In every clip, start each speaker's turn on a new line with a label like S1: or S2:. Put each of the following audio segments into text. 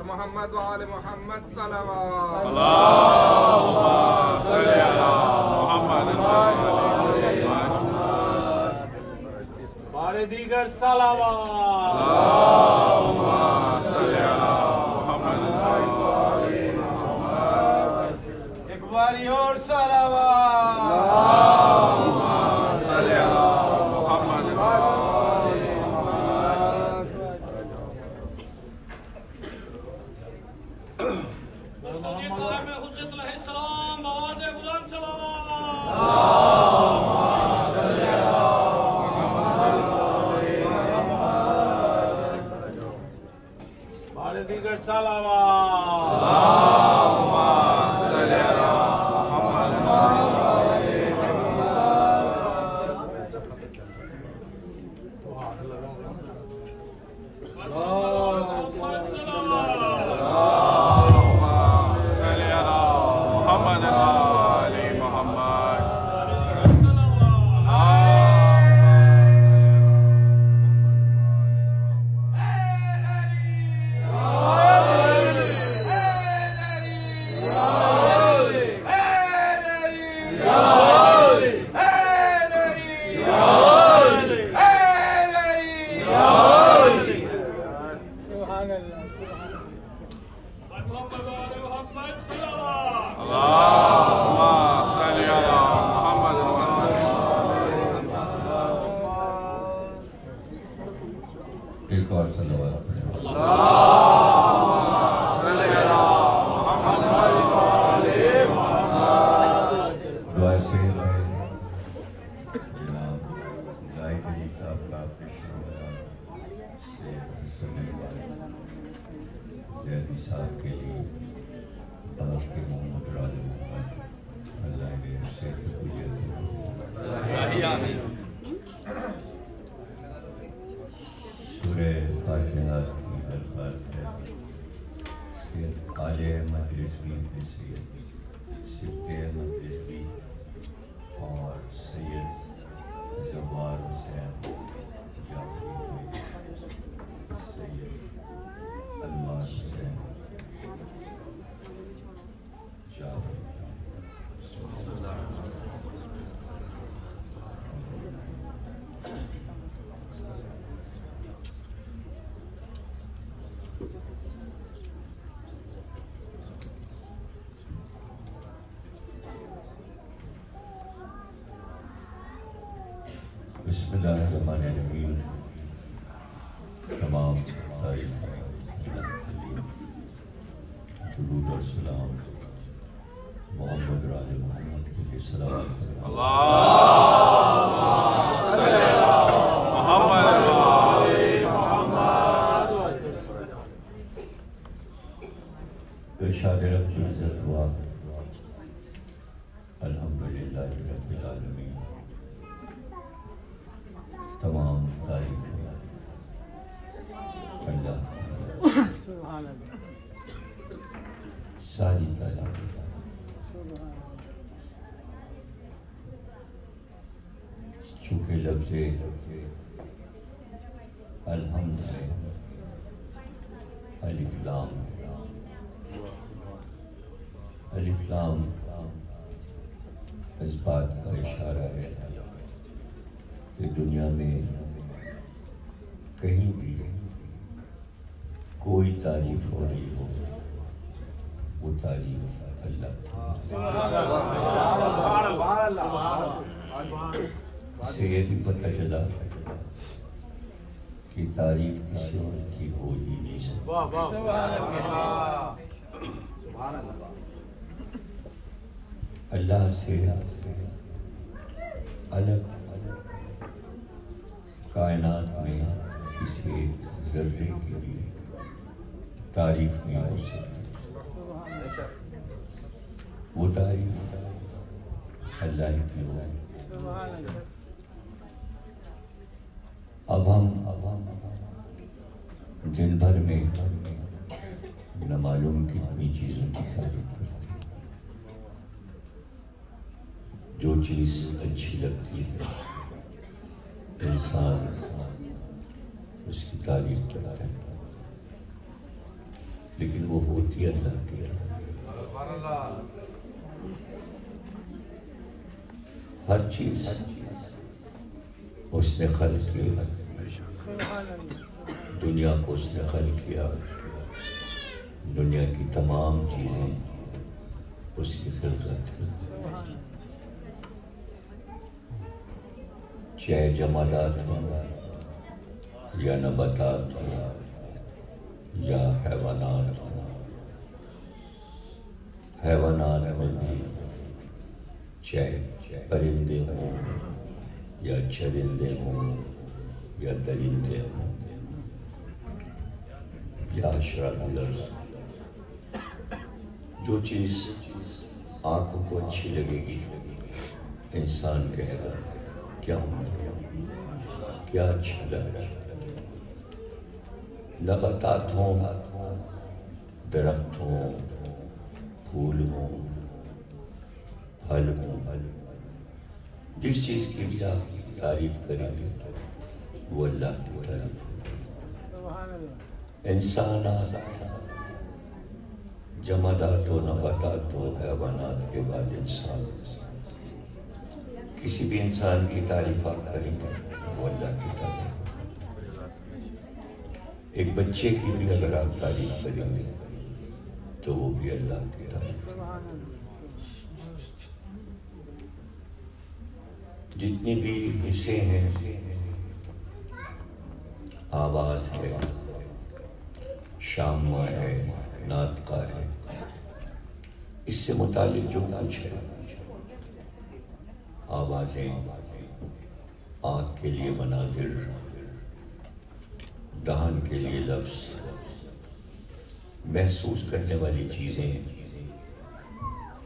S1: محمد وآل محمد صلوات
S2: اللهم صل على محمد وآل محمد
S3: بار دیگر صلوات
S2: اللهم صل على محمد وآل محمد
S3: ایک باری اور صلوات
S2: اللهم صل على محمد وآل محمد
S3: مصطفی قائم حجت علیہ السلام آواز بلند صلوات بار دیگر صلوات
S2: اللهم صل على محمد وآل
S3: محمد صلوات
S2: اللهم صل على محمد وآل محمد
S4: ایک اور صلوات دعائے سے جناب زاہد علی صاحب کا سے سننے والے زیدی صاحب کے لیے باپ کے محمد راج محمد اللہ نے سے سورہ فاتحہ کی درخواست ہے صرف عالیہ مجلس بھی حیثیت صفت مجلس بھی اور سید زوار حسین جعفری سید انوار حسین جعفری بسم اللہ الرحمن الرحیم تمام تعریف درود اور سلام محمد راج محمد کے لیے صلوات
S2: اللهم صل على محمد وآل محمد
S4: ارشاد رب العزت ہوا الحمدللہ رب العالمین تمام تعریف اللہ ساری تعریف چونکہ لفظ الحمد ہے الف لام الف لام اس بات کا اشارہ ہے کہ دنیا میں کہیں بھی کوئی تعریف ہو رہی ہو وہ تعریف اللہ کی اس سے یہ بھی پتہ چلا کہ کی تعریف کسی اور کی ہو ہی نہیں سکتی۔ اللہ سے الگ کائنات میں کسی ایک ذرے کے لیے تعریف نہیں ہو سکتی۔ وہ تعریف اللہ کی ہو۔ اب ہم دن بھر میں نہ معلوم کتنی چیزوں کی تعریف کرتے ہیں۔ جو چیز اچھی لگتی ہے انسان اس کی تعریف کرتا ہے، لیکن وہ ہوتی اللہ کی طرف۔ ہر چیز اس نے خلق کیا، دنیا کو اس نے خلق کیا، دنیا کی تمام چیزیں اس کی خلقت ہیں، چاہے جمادات ہوں یا نباتات ہوں یا حیوانات ہوں۔ حیوانات میں بھی چاہے پرندے ہوں یا چرندے ہوں یا درندے ہوں یا اشرار الارض، جو چیز آنکھوں کو اچھی لگے گی انسان کہے گا کیا ہوں کیا اچھا لگا۔ نباتات ہوں، درخت ہوں، پھول ہوں، پھل ہوں، جس چیز کی بھی آپ تعریف کریں گے وہ اللہ کی تعریف ہے۔ انسانات، جمادات و نباتات و حیوانات کے بعد انسان، کسی بھی انسان کی تعریف آپ کریں گے وہ اللہ کی تعریف۔ ایک بچے کی بھی اگر آپ تعریف کریں گے تو وہ بھی اللہ کی تعریف۔ جتنی بھی حصے ہیں، آواز ہے، شامہ ہے، ناطقہ ہے، اس سے متعلق جو کچھ ہے، آوازیں، آنکھ کے لیے مناظر، دہن کے لیے لفظ، محسوس کرنے والی چیزیں،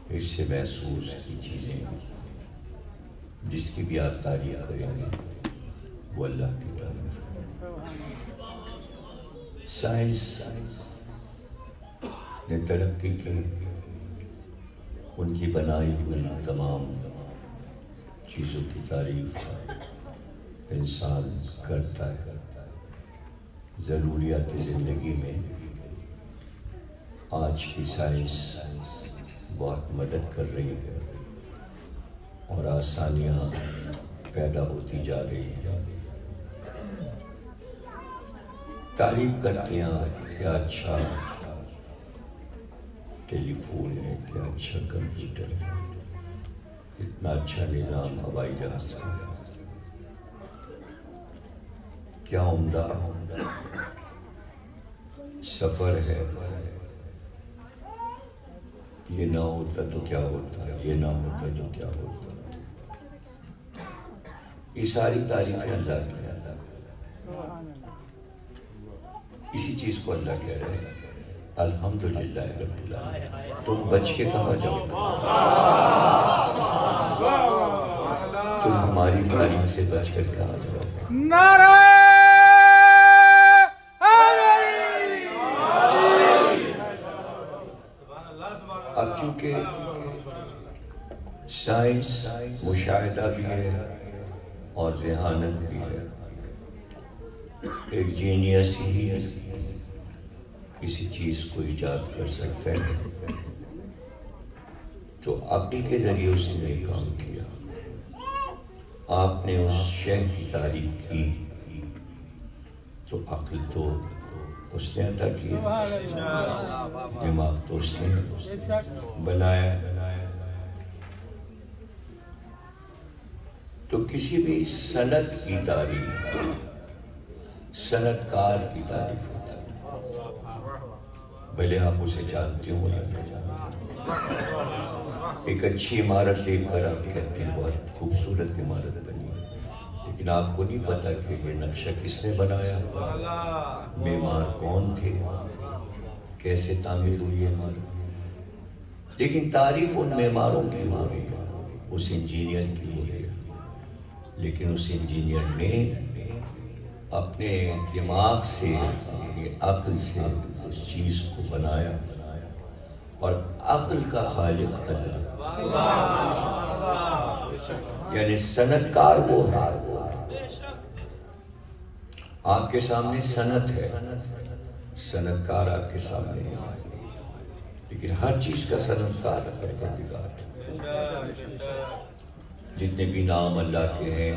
S4: اس سے محسوس کی چیزیں، جس کی بھی آپ تعریف کریں گے وہ اللہ کی تعریف ہے۔ سائنس نے ترقی کی، ان کی بنائی ہوئی تمام چیزوں کی تعریف انسان کرتا ہے۔ ضروریات زندگی میں آج کی سائنس بہت مدد کر رہی ہے اور آسانیاں پیدا ہوتی جا رہی ہیں۔ تعریف کرتے ہیں کیا اچھا ٹیلی فون ہے، کیا اچھا کمپیوٹر ہے، کتنا اچھا نظام ہوائی جہاز کا ہے، کیا عمدہ سفر ہے، یہ نہ ہوتا تو کیا ہوتا، یہ نہ ہوتا تو کیا ہوتا۔ یہ ساری تعریفیں اللہ کی ہیں۔ اسی چیز کو اللہ کہہ رہے ہیں الحمدللہ رب العالمین۔ تم بچ کے کہاں جاؤ، تم ہماری تعریف سے بچ کر کہاں جاؤ۔
S3: نعرہ
S4: اب چونکہ سائنس مشاہدہ بھی ہے اور ذہانت بھی ہے، ایک جینیس ہی کسی چیز کو ایجاد کر سکتا ہے، تو عقل کے ذریعے اس نے ایک کام کیا۔ آپ نے اس شے کی تعریف کی تو عقل تو اس نے عطا کیا، دماغ تو اس نے بنایا۔ تو کسی بھی صنعت کی تعریف صنعت کار کی تعریف ہوتا ہے، بھلے آپ اسے جانتے ہو یا نہیں جانتے۔ ایک اچھی عمارت دیکھ کر آپ کہتے ہیں بہت خوبصورت عمارت بنی ہے، لیکن آپ کو نہیں پتا کہ یہ نقشہ کس نے بنایا، معمار کون تھے، کیسے تعمیر ہوئی ہے عمارت۔ لیکن تعریف ان معماروں کی ہو رہی ہے، اس انجینئر کی ہو رہی ہے، لیکن اس انجینئر نے اپنے دماغ سے، اپنی عقل سے اس چیز کو بنایا، اور عقل کا خالق اللہ، یعنی صنعت کار وہ ہے۔ آپ کے سامنے صنعت ہے، صنعت کار آپ کے سامنے نہیں ہے، لیکن ہر چیز کا صنعت کار پروردگار ہے۔ جتنے بھی نام اللہ کے ہیں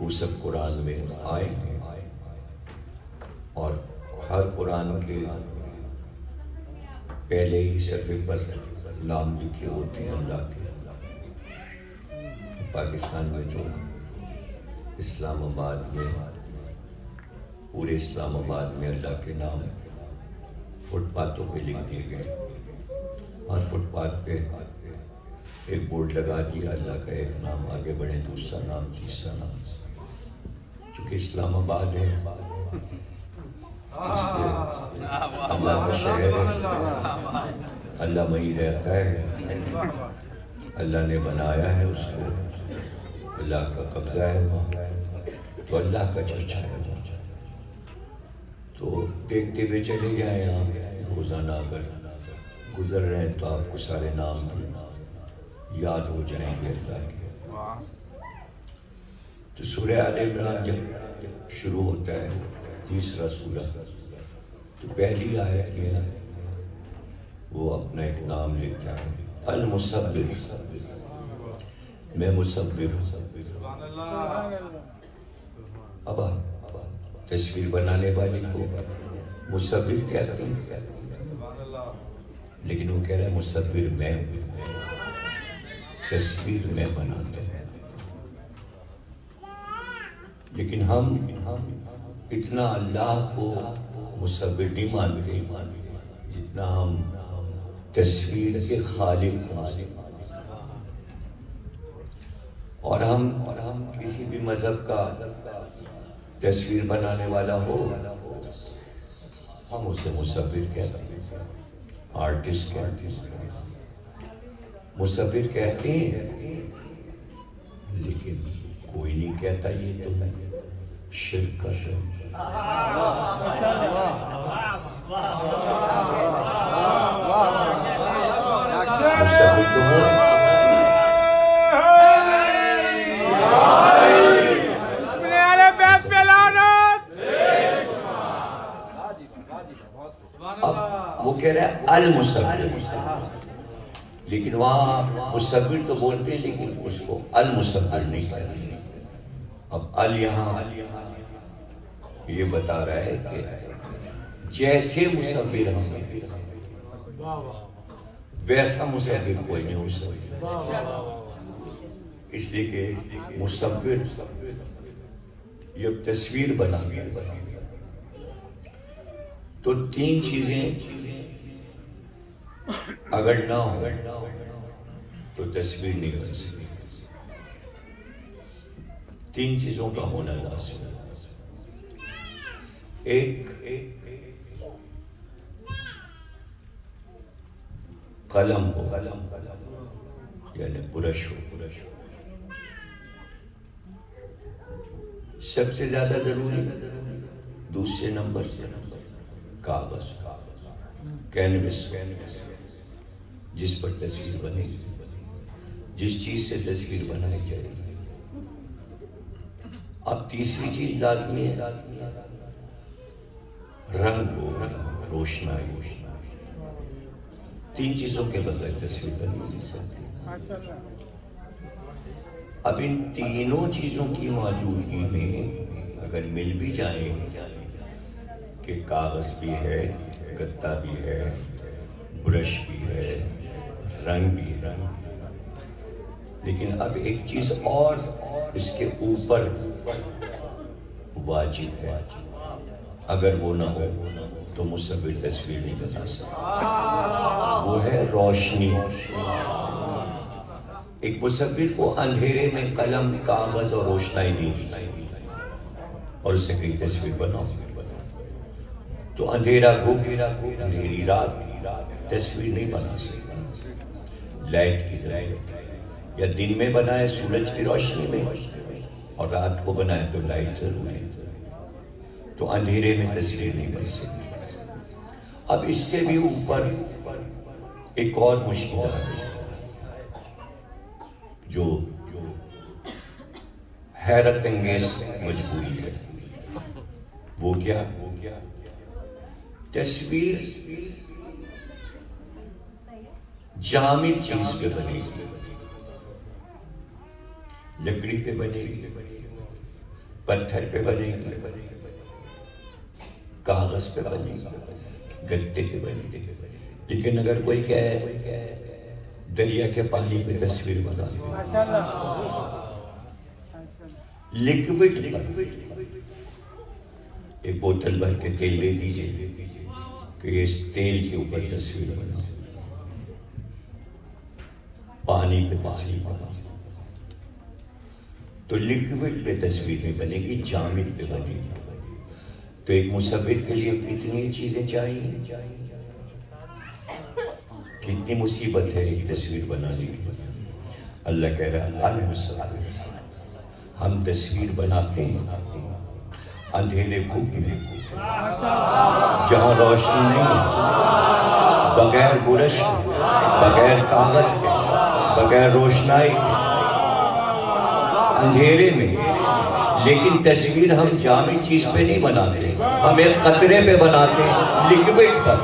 S4: وہ سب قرآن میں آئے ہیں، اور ہر قرآن کے پہلے ہی صفحے پر نام لکھے ہوتے ہیں اللہ کے۔ پاکستان میں تو اسلام آباد میں، پورے اسلام آباد میں اللہ کے نام فٹ پاتھوں پہ لکھ دیے گئے، اور فٹ پاتھ پہ ایک بورڈ لگا دیا اللہ کا ایک نام، آگے بڑھے دوسرا نام، تیسرا نام۔ چونکہ اسلام آباد ہے اس لیے اللہ کا شہر ہے، اللہ وہیں رہتا ہے، اللہ نے بنایا ہے اس کو، اللہ کا قبضہ ہے وہاں، تو اللہ کا چرچا ہے۔ تو دیکھتے ہوئے چلے جائیں آپ، روزانہ اگر گزر رہے ہیں تو آپ کو سارے نام بھی یاد ہو جائیں گے اللہ کے۔ تو سورہ آل عمران جب شروع ہوتا ہے، تیسرا سورہ، تو پہلی آیت میں وہ اپنا ایک نام لیتا ہے، المصور، میں مصور ہوں۔ اب تصویر بنانے والے کو مصور کہتے ہیں، لیکن وہ کہہ رہا ہے مصور میں ہوں، تصویر میں بناتا ہوں۔ لیکن ہم اتنا اللہ کو مصور نہیں مانتے جتنا ہم تصویر کے خالق ہیں، اور ہم کسی بھی مذہب کا تصویر بنانے والا ہو ہم اسے مصور کہتے ہیں، آرٹسٹ کہتے ہیں، مصور کہتے ہیں، لیکن کوئی نہیں کہتا یہ تو شرک کر رہے ہیں۔ مصور تو ہے، اب وہ کہہ رہے ہیں المصور، لیکن وہاں مصور تو بولتے ہیں لیکن اس کو المصور نہیں کہتے۔ اب ال یہاں یہ بتا رہا ہے کہ جیسے مصور ہم ویسا مصور کوئی نہیں ہو سکتا، اس لیے کہ مصور یہ تصویر بنا تو تین چیزیں اگر نہ ہو تو تصویر نہیں بن سکتی، تین چیزوں کا ہونا لازم ہے۔ ایک قلم ہو، یعنی برش ہو، سب سے زیادہ ضروری دوسرے نمبر سے کاغذ، کینوس، جس پر تصویر بنے گی، جس چیز سے تصویر بنائی جائے گی۔ اب تیسری چیز لازمی ہے، رنگ ہو، روشنائی۔ تین چیزوں کے بغیر تصویر بنی نہیں سکتی۔ اب ان تینوں چیزوں کی موجودگی میں اگر مل بھی جائیں کہ کاغذ بھی ہے، گتا بھی ہے، برش بھی ہے، رنگ بھی ہے، لیکن اب ایک چیز اور اس کے اوپر واجب ہے. اگر وہ نہ ہو تو مصور تصویر نہیں بنا سکتا. وہ ہے روشنی. ایک مصور کو اندھیرے میں قلم، کاغذ اور روشنائی دی اور اسے کئی تصویر بناؤ تو اندھیرا اندھیری رات تصویر نہیں بنا سکتا. لائٹ کی ضرورت ہے. یا دن میں بنائے سورج کی روشنی میں اور رات کو بنائے تو لائٹ ضروری ہے. تو اندھیرے میں تصویر نہیں بن سکتی. اب اس سے بھی اوپر ایک اور مشکل ہے جو حیرت انگیز مجبوری ہے. وہ کیا؟ تصویر جامد چیز پہ بنے گی. لکڑی پہ بنے گی، پتھر پہ بنے گی، کاغذ پہ بنے گی، گتے پہ بنے گی. لیکن اگر کوئی کہے دریا کے پانی پہ تصویر بنا لکوڈ ایک بوتل بھر کے تیل دے دیجئے کہ اس تیل کے اوپر تصویر بنا، پانی پہ تصویر بنا تو لکوڈ پہ تصویر نہیں بنے گی، جامد پہ بنے گی. تو ایک مصور کے لیے کتنی چیزیں چاہیے، کتنی مصیبت ہے ایک تصویر بنانے کی. اللہ کہہ رہا المصور، ہم تصویر بناتے ہیں اندھیرے گھوٹ میں جہاں روشنی نہیں، بغیر برش کے، بغیر کاغذ کے، بغیر روشنائی کے، اندھیرے میں. لیکن تصویر ہم جامد چیز پہ نہیں بناتے، ہم ایک قطرے پہ بناتے ہیں، لکوڈ پر.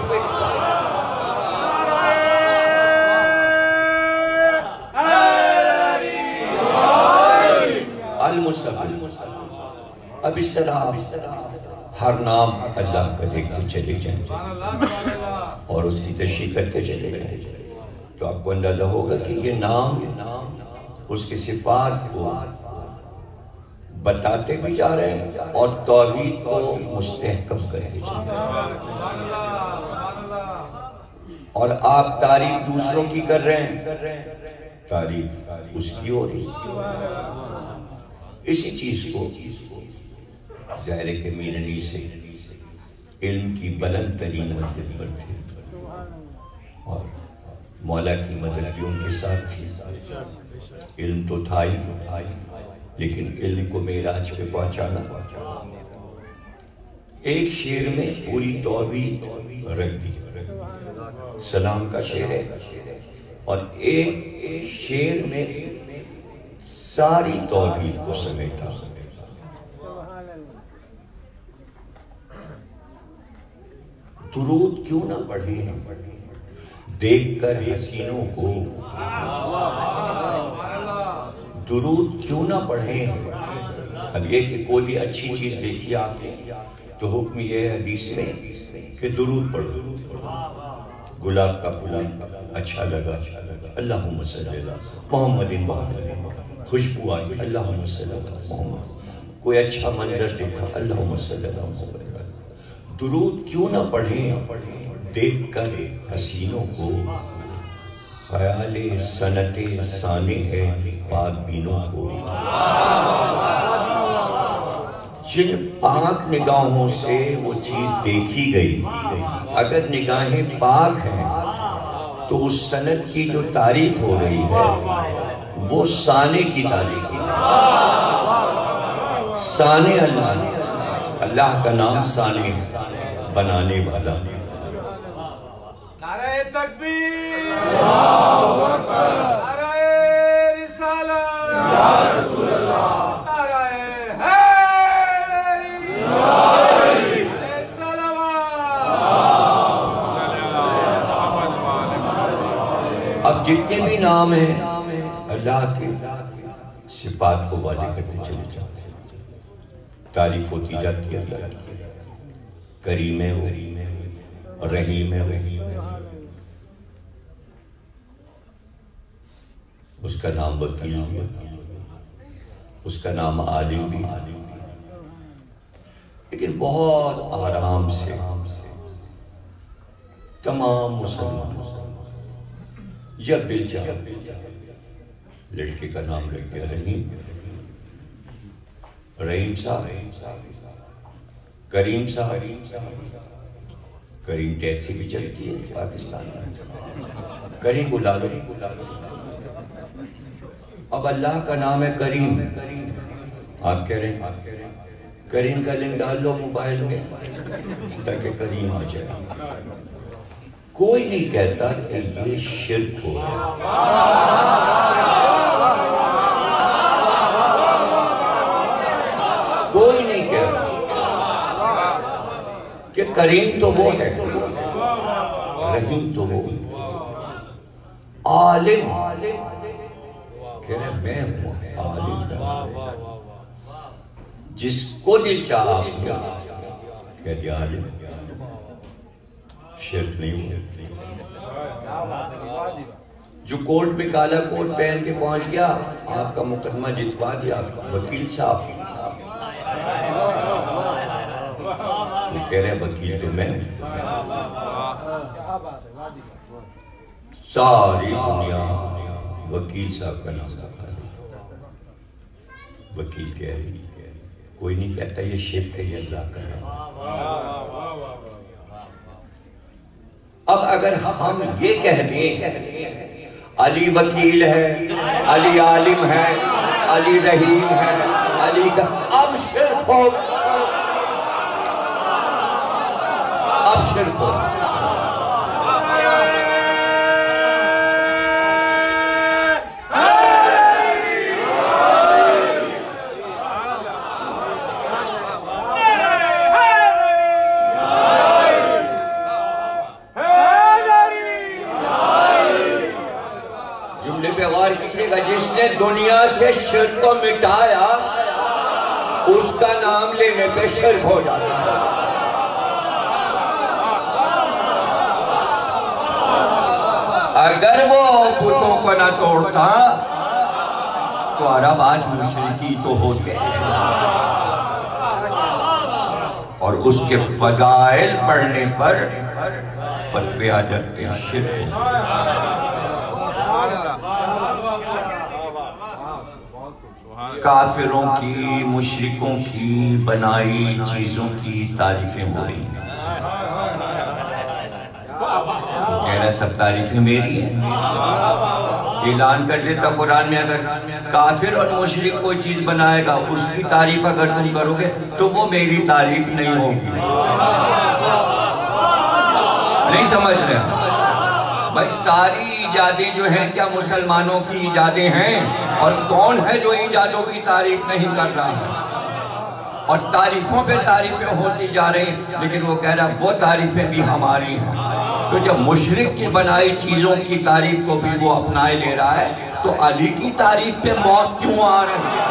S4: اب اس طرح ہر نام اللہ کا دیکھتے چلے جائیں اور اس کی تشریح کرتے چلے جائیں تو آپ کو اندازہ ہوگا کہ یہ نام اس کی صفات کو بتاتے بھی جا رہے ہیں اور توحید کو مستحکم کرتے چلے جا رہے ہیں. اور آپ تعریف دوسروں کی کر رہے ہیں، تعریف اس کی ہو رہی ہے. اسی چیز کو ظاہر ہے کہ میر علی سے علم کی بلند ترین منزل پر تھے اور مولا کی مدد بھی ان کے ساتھ تھی. علم تو تھا ہی، لیکن علم کو معراج پہ پہنچانا. ایک شعر میں پوری توحید رکھ دی، سلام کا شعر ہے، اور ایک شعر میں ساری توحید کو سمیٹا. درود کیوں نہ پڑھیں دیکھ کر حسینوں کو، درود کیوں نہ پڑھیں. اب یہ کہ کوئی بھی اچھی چیز دیکھی آپ نے تو حکم یہ ہے حدیث میں کہ درود پڑھو. گلاب کا پھول اچھا لگا، اللہم صلی اللہ محمد، خوشبو آئی اللہم صلی اللہ محمد. کوئی اچھا منظر دیکھا اللہم صلی اللہ محمد. درود کیوں نہ پڑھیں دیکھ کر حسینوں کو، خیال سنت ثانی ہے پاک بینوں کو. جن پاک نگاہوں سے وہ چیز دیکھی گئی، اگر نگاہیں پاک ہیں تو اس سنت کی جو تعریف ہو رہی ہے وہ ثانی کی تعریف ہے. ثانی اللہ کا نام ثانی بنانے والا.
S1: نعرہ تکبیر، نعرہ رسالت، یا رسول اللہ، نعرہ حیدری، علیہ السلام.
S4: اب جتنے بھی نام ہیں اللہ کے صفات کو واضح کرتے چلے جاتے ہیں. تعریف ہوتی جاتی ہے اللہ کی. کریم ہے وہ، رحیم ہے وہ، اس کا نام وکیل بھی، اس کا نام عالم بھی، لیکن بہت آرام سے تمام مسلمان جب دل چاہا لڑکے کا نام رکھ دیا رحیم صاحب، کریم صاحب۔ کریم ٹیکسی بھی چلتی ہے پاکستان میں، کریم بلا لو۔ اب اللہ کا نام ہے کریم، آپ کہہ رہے ہیں کریم کا لنک ڈال لو موبائل میں تاکہ کریم آ جائے۔ کوئی نہیں کہتا کہ یہ شرک ہو رہا، کوئی نہیں کہتا کہ کریم تو وہ ہے، رحیم تو وہ ہے۔ عالم کہہ رہے میں ہوں عالم، جس کو دل چاہا کہہ دیا عالم، شرک نہیں ہوا۔ جو کورٹ پہ کالا کوٹ پہن کے پہنچ گیا، آپ کا مقدمہ جتوا دیا وکیل صاحب، وہ کہہ رہے ہیں وکیل تو میں ہوں۔ ساری دنیا وکیل صاحب کا نام رکھا ہے، وکیل کہہ رہی، کوئی نہیں کہتا یہ شرک ہے، یہ اللہ کا نام۔ اب اگر ہم یہ کہہ دیں علی وکیل ہے، علی عالم ہے، علی رحیم ہے، علی کا، اب شرک ہو، اب شرک ہو۔ جس نے دنیا سے شرک کو مٹایا اس کا نام لینے پہ شرک ہو جاتا ہے۔ اگر وہ بتوں کو نہ توڑتا تو عرب آج مشرکی تو ہوتے ہیں، اور اس کے فضائل پڑھنے پر فتوے آ جاتے ہیں شرک۔ کافروں کی، مشرکوں کی بنائی چیزوں کی تعریفیں ہو رہی ہیں، کہہ رہا سب تعریفیں میری ہیں۔ اعلان کر دیتا قرآن میں اگر کافر اور مشرک کوئی چیز بنائے گا اس کی تعریف اگر تم کرو گے تو وہ میری تعریف نہیں ہوگی۔ نہیں سمجھ رہے بھائی، ساری ایجادیں جو ہیں کیا مسلمانوں کی ایجادیں ہیں؟ اور کون ہے جو ایجادوں کی تعریف نہیں کر رہا ہے؟ اور تعریفوں پہ تعریفیں ہوتی جا رہی ہیں، لیکن وہ کہہ رہا وہ تعریفیں بھی ہماری ہیں۔ تو جب مشرک کی بنائی چیزوں کی تعریف کو بھی وہ اپنائے لے رہا ہے تو علی کی تعریف پہ موت کیوں آ رہی ہے؟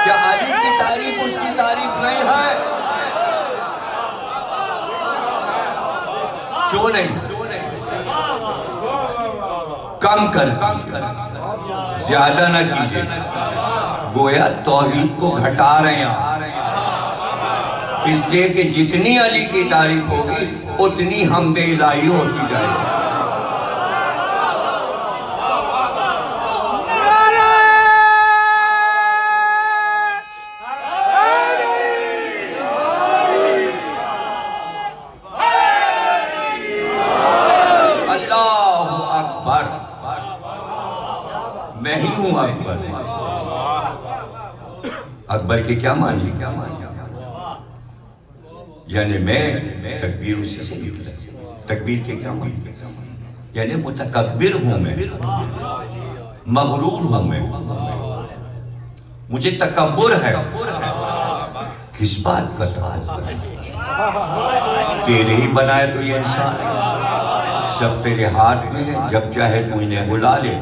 S4: کیا علی کی تعریف اس کی تعریف نہیں ہے؟ کیوں نہیں؟ کم کر زیادہ نہ کیجئے، گویا توحید کو گھٹا رہے ہیں، اس لیے کہ جتنی علی کی تعریف ہوگی اتنی حمد الہی ہوتی جائے گی۔ میں ہی ہوں اکبر۔ اکبر کے کیا معنی؟ یعنی میں تکبیر اسی سے بھی ہوتا ہے۔ تکبیر کے کیا معنی؟ یعنی متکبر ہوں میں، مغرور ہوں میں، مجھے تکبر ہے۔ کس بات کا تکبر؟ تیرے ہی بنائے تو یہ انسان ہے، سب تیرے ہاتھ میں ہے، جب چاہے تو انہیں بلا لے،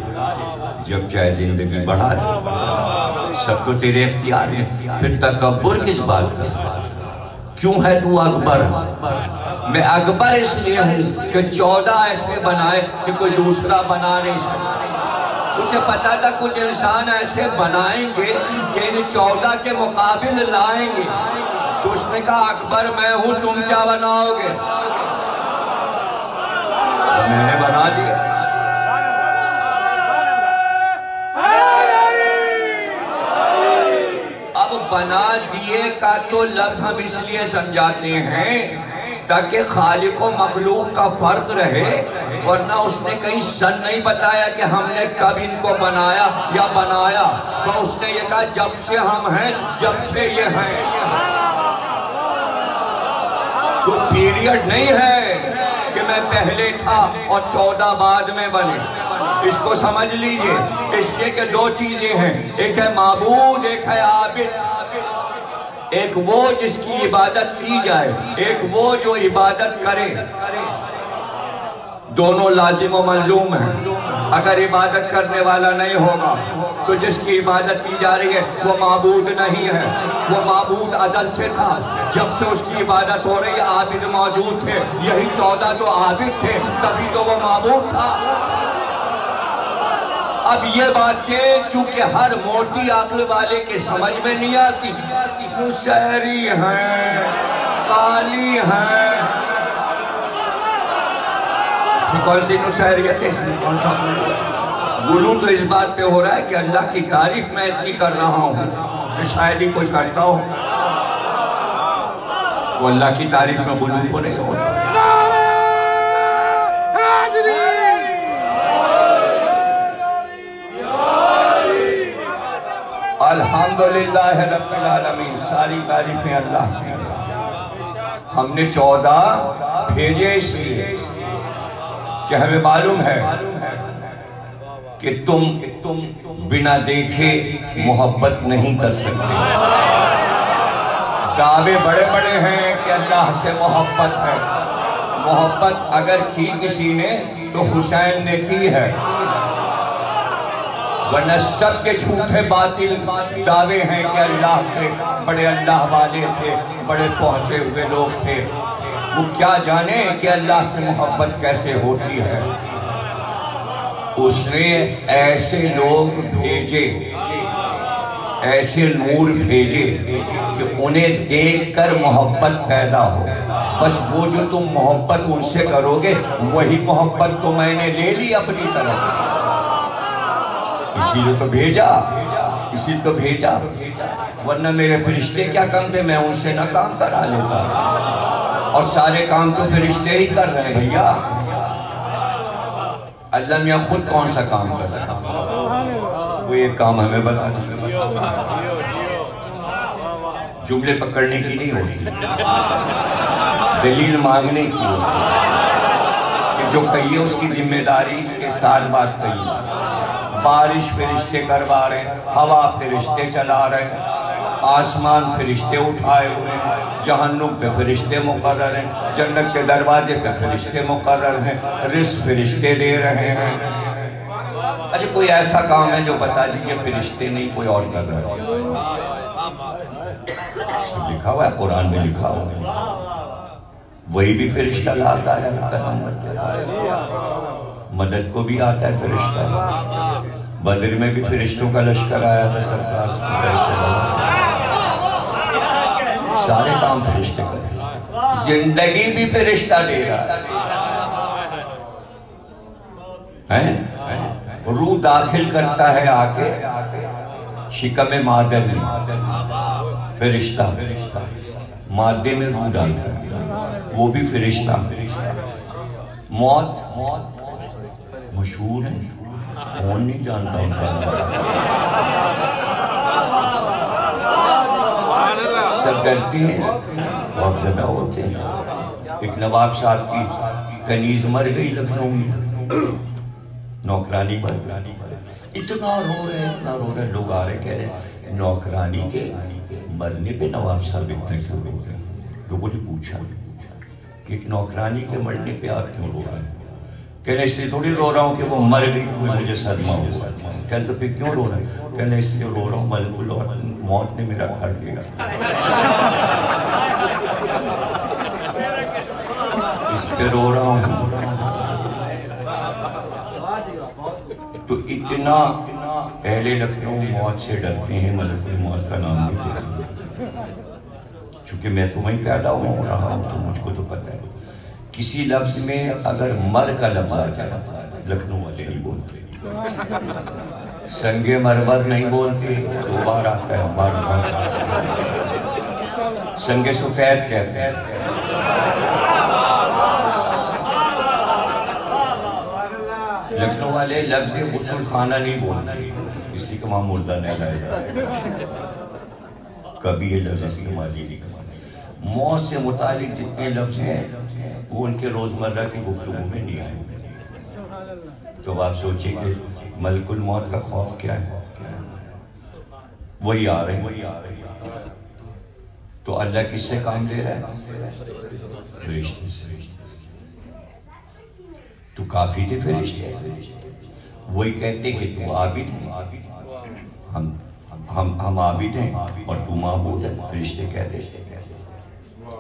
S4: جب چاہے زندگی بڑھا دے، سب تو تیرے اختیار میں۔ پھر تکبر کس بات کا؟ کیوں ہے تو اکبر؟ میں اکبر اس لیے ہوں کہ 14 ایسے بنائے کہ کوئی دوسرا بنا نہیں سکتا۔
S5: اسے پتا تھا کچھ انسان ایسے بنائیں گے کہ ان 14 کے مقابل لائیں گے. تو اس نے کہا اکبر میں ہوں، تم کیا بناؤ گے؟ میں نے بنا دیا. اب بنا دیے کا تو لفظ ہم اس لیے سمجھاتے ہیں تاکہ خالق و مخلوق کا فرق رہے، ورنہ اس نے کہیں سن نہیں بتایا کہ ہم نے کب ان کو بنایا یا بنایا. تو اس نے یہ کہا جب سے ہم ہیں، جب سے یہ ہیں. تو پیریڈ نہیں ہے کہ میں پہلے تھا اور 14 بعد میں بنے. اس کو سمجھ لیجئے، اس لیے کہ دو چیزیں ہیں، ایک ہے معبود، ایک ہے عابد. ایک وہ جس کی عبادت کی جائے، ایک وہ جو عبادت کرے. دونوں لازم و ملزوم ہیں. اگر عبادت کرنے والا نہیں ہوگا تو جس کی عبادت کی جا رہی ہے وہ معبود نہیں ہے. وہ معبود ازل سے تھا، جب سے اس کی عبادت ہو رہی ہے عابد موجود تھے. یہی 14 تو عابد تھے، تبھی تو وہ معبود تھا. اب یہ باتیں چونکہ ہر موٹی عقل والے کے سمجھ میں نہیں آتی، نصیری ہیں، خالی ہیں. اس میں کون سی نصیریت ہے، اس میں کون سا غلو تو اس بات پہ ہو رہا ہے کہ اللہ کی تعریف میں اتنی کر رہا ہوں کہ شاید ہی کوئی کرتا ہو. وہ اللہ کی تعریف میں غلو کو نہیں ہوتا. الحمدللہ رب العالمین، ساری تعریفیں اللہ کی. ہم نے 14 بھیجے اس لیے کہ ہمیں معلوم ہے کہ تم بنا دیکھے محبت نہیں کر سکتے. دعوے بڑے بڑے ہیں کہ اللہ سے محبت ہے. محبت اگر کی کسی نے تو حسین نے کی ہے، ورنہ سب کے جھوٹے باطل دعوے ہیں کہ اللہ سے بڑے اللہ والے تھے، بڑے پہنچے ہوئے لوگ تھے. وہ کیا جانے کہ اللہ سے محبت کیسے ہوتی ہے. اس نے ایسے لوگ بھیجے، ایسے نور بھیجے کہ انہیں دیکھ کر محبت پیدا ہو. بس وہ جو تم محبت ان سے کرو گے وہی محبت تو میں نے لے لی اپنی طرف. اسی لیے تو بھیجا، اسی تو بھیجا. ورنہ میرے فرشتے کیا کم تھے، میں ان سے نہ کام کرا لیتا. اور سارے کام تو فرشتے ہی کر رہے ہیں بھیا. اللہ میاں خود کون سا کام کر رہا ہے؟ وہ ایک کام ہمیں بتا دیں. جملے پکڑنے کی نہیں ہوتی، دلیل مانگنے کی ہوتی کہ جو کہیے اس کی ذمہ داری کے ساتھ بات کہیے. بارش فرشتے کروا رہے ہیں، ہوا فرشتے چلا رہے ہیں، آسمان فرشتے اٹھائے ہوئے ہیں، جہنم پہ فرشتے مقرر ہیں، جنت کے دروازے پہ فرشتے مقرر ہیں، رزق فرشتے دے رہے ہیں. اچھا کوئی ایسا کام ہے جو بتا دیجئے فرشتے نہیں کوئی اور کر رہا ہے؟ لکھا ہوا ہے، قرآن میں لکھا ہوا ہے. وہی بھی فرشتہ لاتا ہے مدد کو بھی آتا ہے فرشتہ. بدر میں بھی فرشتوں کا لشکر آیا تھا سرکار کی طرف سے. سارے کام فرشتے کریں. زندگی بھی فرشتہ دے رہا ہے. روح داخل کرتا ہے آکے شکم مادے میں، فرشتہ مادے میں روح ڈالتا ہے، وہ بھی فرشتہ. موت مشہور ہے، کون نہیں جانتا ان کا. سب ڈرتے ہیں، بہت زیادہ ہوتے ہیں. ایک نواب صاحب کی کنیز مر گئی لکھنؤ میں، نوکرانی مر گئی. اتنا رو رہے لوگ آ رہے کہہ رہے نوکرانی کے مرنے پہ نواب صاحب اتنے کیوں رو رہے. لوگوں نے پوچھا کہ ایک نوکرانی کے مرنے پہ آپ کیوں رو رہے ہیں؟ کہنے اس لیے تھوڑی رو رہا ہوں کہ وہ مر گئی تو مجھے صدمہ ہوا. کہنے تو پھر کیوں رو رہا ہے؟ کہنے اس لیے رو رہا ہوں ملک موت نے میرا گھر دیا، اس پہ رو رہا ہوں. تو اتنا اہل لکھنؤ موت سے ڈرتے ہیں، ملک الموت کا نام نہیں لیتے، چونکہ میں تو وہیں پیدا ہوں رہا ہوں تو مجھ کو تو پتہ ہے کسی لفظ میں اگر مر کا لفظ آ جائے لکھنؤ والے نہیں بولتے، سنگ مرمر نہیں بولتے، دو بار آتا ہے مر، سنگ سفید کہتے ہیں، لکھنؤ والے لفظ غسل خانہ نہیں بولتے، اس لیے کہ وہاں مردہ نہیں لایا جاتا، کبھی یہ لفظ استعمال نہیں کرتے۔ موت سے متعلق جتنے لفظ ہیں وہ ان کے روزمرہ کی گفتگو میں نہیں آئے، تو آپ سوچیں کہ ملک الموت کا خوف کیا ہے؟ وہی آ رہے ہیں، تو اللہ کس سے کام لے رہا ہے؟ فرشتے سے۔ تو کافی تھے فرشتے، وہی کہتے کہ تو عابد ہے، ہم عابد ہیں اور تو معبود ہے، فرشتے کہتے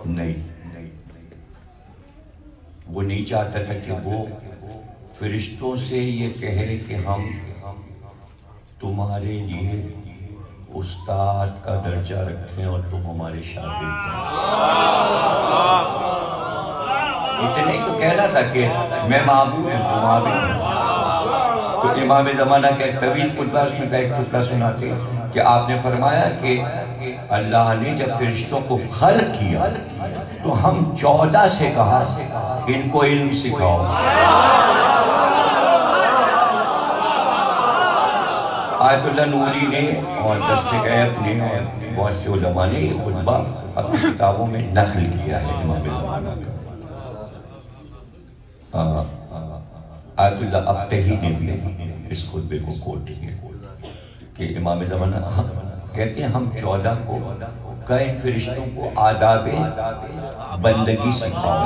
S5: نہیں، وہ نہیں چاہتا تھا کہ وہ فرشتوں سے یہ کہے کہ ہم تمہارے لیے استاد کا درجہ رکھیں اور تم ہمارے شاگرد اتنے ہی تو کہنا تھا کہ میں معبود ہوں تم عابد ہوں۔ تو امام زمانہ کا ایک طویل خطبہ اس میں کا ایک ٹکڑا سناتے کہ آپ نے فرمایا کہ اللہ نے جب فرشتوں کو خلق کیا تو ہم 14 سے کہا ان کو علم سکھاؤ، آیت اللہ نوری نے اور دستگیر اپنے اور بہت سے علماء نے یہ خطبہ اپنی کتابوں میں نقل کیا ہے امام زمانہ کا۔ آیت اللہ ابتہی نے بھی اس خطبے کو کوٹ کیا کہ امام زمانہ کہتے ہیں ہم 14 کو ان فرشتوں کو آداب بندگی سکھاؤ،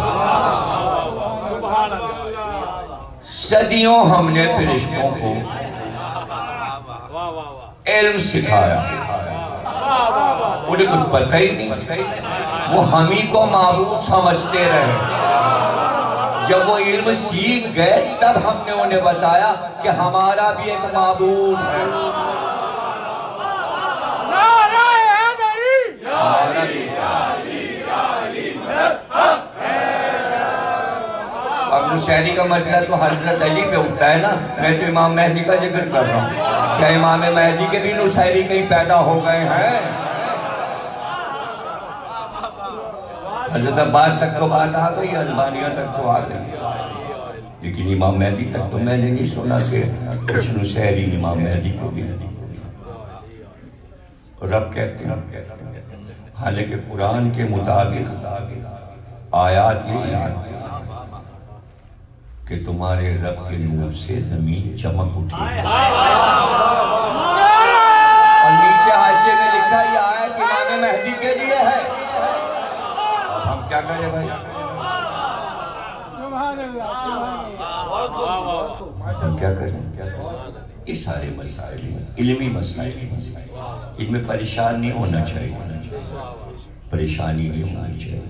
S5: صدیوں ہم نے فرشتوں کو علم سکھایا، انہیں کچھ پتہ ہی نہیں، وہ ہم ہی کو معبود سمجھتے رہے، جب وہ علم سیکھ گئے تب ہم نے انہیں بتایا کہ ہمارا بھی ایک معبود ہے، اب مشاعری کا مسئلہ تو حضرت علی پہ اٹھتا ہے نا، میں تو امام مہدی کا ذکر کر رہا ہوں، کیا امام مہدی کے بھی نشاعری کہیں پیدا ہو گئے ہیں؟ حضرت عباس تک تو بات آ گئی، البانیہ تک تو آ گئی، لیکن امام مہدی تک تو میں نے نہیں سنا کہ کچھ نشاعری امام مہدی کو بھی رب کہتے ہیں، حالانکہ قرآن کے مطابق آیات یہی ہیں کہ تمہارے رب کے نور سے زمین چمک اٹھی، اور نیچے حاشیے میں لکھا یہ آیت امام مہدی کے لیے ہے۔ اب ہم کیا کریں بھائی؟ ہم کیا کریں؟ یہ سارے مسائل علمی مسائل، ان میں پریشان نہیں ہونا چاہیے، پریشانی نہیں ہونی چاہیے،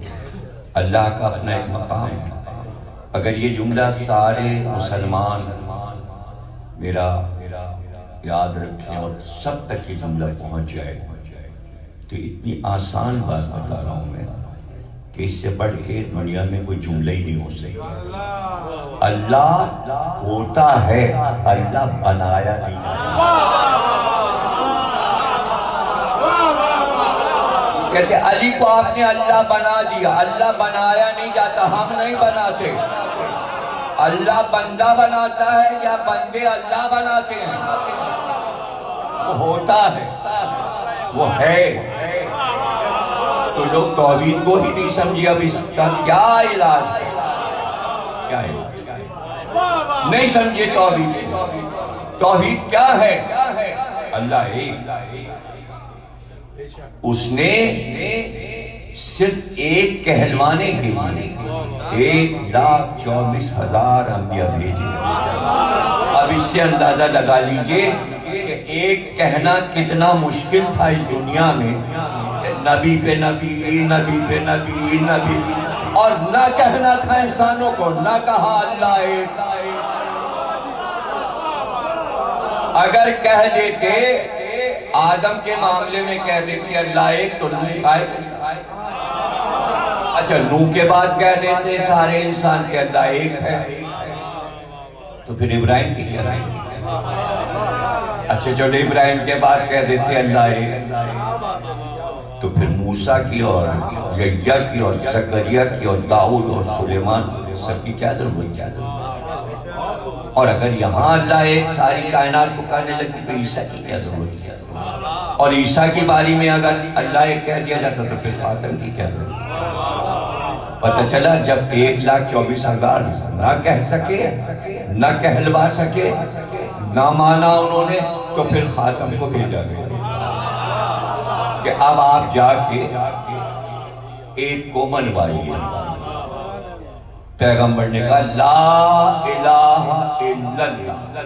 S5: اللہ کا اپنا ایک مقام ہے۔ اگر یہ جملہ سارے مسلمان میرا یاد رکھیں اور سب تک یہ جملہ پہنچ جائے تو اتنی آسان بات بتا رہا ہوں میں کہ اس سے بڑھ کے دنیا میں کوئی جملہ ہی نہیں ہو سکتا۔ اللہ ہوتا ہے، اللہ بنایا نہیں جاتا۔ کہتے علی کو آپ نے اللہ بنا دیا، اللہ بنایا نہیں جاتا، ہم نہیں بناتے، اللہ بندہ بناتا ہے یا بندے اللہ بناتے ہیں؟ وہ ہوتا ہے، وہ ہے، تو لوگ توحید کو ہی نہیں سمجھے، اب اس کا کیا علاج ہے؟ کیا علاج؟ نہیں سمجھے توحید، توحید کیا ہے؟ اللہ ایک، اس نے صرف ایک کہلوانے کے لیے 1,24,000 انبیاء بھیجے۔ اب اس سے اندازہ لگا لیجئے کہ ایک کہنا کتنا مشکل تھا اس دنیا میں، نبی پہ نبی، نبی پہ نبی، نبی، اور نہ کہنا تھا انسانوں کو، نہ کہا اللہ ایک، اگر کہہ دیتے آدم کے معاملے میں کہہ دیتے اللہ ایک تو نوح کھائے اچھا نوح کے بعد کہہ دیتے سارے انسان کہ اللہ ایک ہے تو پھر ابراہیم کی کیا رائے اچھا چلو ابراہیم کے بعد کہہ دیتے اللہ ایک تو پھر موسیٰ کی اور یحییٰ کی اور زکریا کی اور داؤد اور سلیمان سب کی کیا ضرورت ہے اور اگر یہاں اللہ ایک ساری کائنات کو کہنے لگتی تو عیسیٰ کی کیا ضرورت ہے اور عیسیٰ کی باری میں اگر اللہ ایک کہہ دیا جاتا تو پھر خاتم کی کیا ضرورت ہے پتہ چلا جب 1,24,000 نہ کہہ سکے نہ کہلوا سکے نہ مانا انہوں نے تو پھر خاتم کو بھیجا گیا کہ اب آپ جا کے ایک کو منوائیے پیغمبر نے کہا لا الہ الا اللہ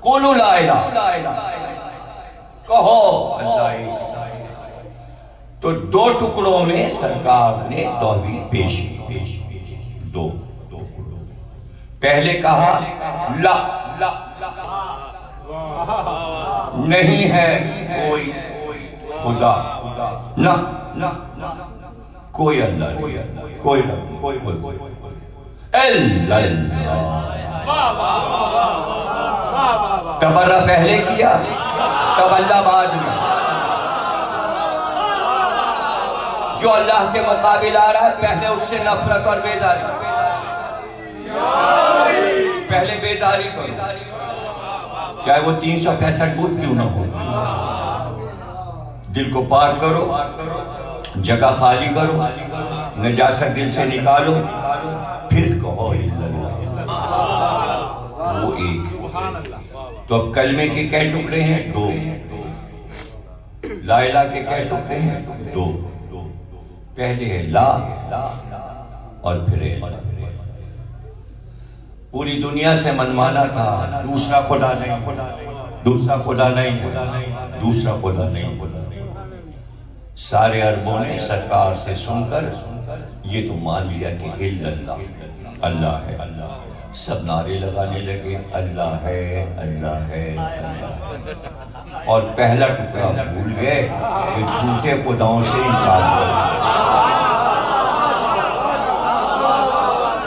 S5: قولوا لا الہ کہو اللہ ایک تو 2 ٹکڑوں میں سرکار نے توحید پیش کی 2 پہلے کہا لا نہیں ہے کوئی خدا نہ کوئی اللہ کوئی اللہ تبرہ پہلے کیا تب اللہ بعد میں جو اللہ کے مقابل آ رہا ہے پہلے اس سے نفرت اور بیزاری پہلے بیزاری کرو چاہے وہ 365 بود کیوں نہ ہو دل کو پاک کرو جگہ خالی کرو نجاست دل سے نکالو پھر کہو اللہ وہ ایک تو اب کلمے کے کئے ٹکڑے ہیں 2 لا الہ کے کئے ٹکڑے ہیں 2 پہلے ہے لا اور پھر اللہ پوری دنیا سے منوانا تھا دوسرا خدا نہیں سارے عربوں نے سرکار سے سن کر یہ تو مان لیا کہ اللہ ہے سب نعرے لگانے لگے اللہ ہے اور پہلا ٹکڑا بھول گئے کہ جھوٹے خداؤں سے انکار کریں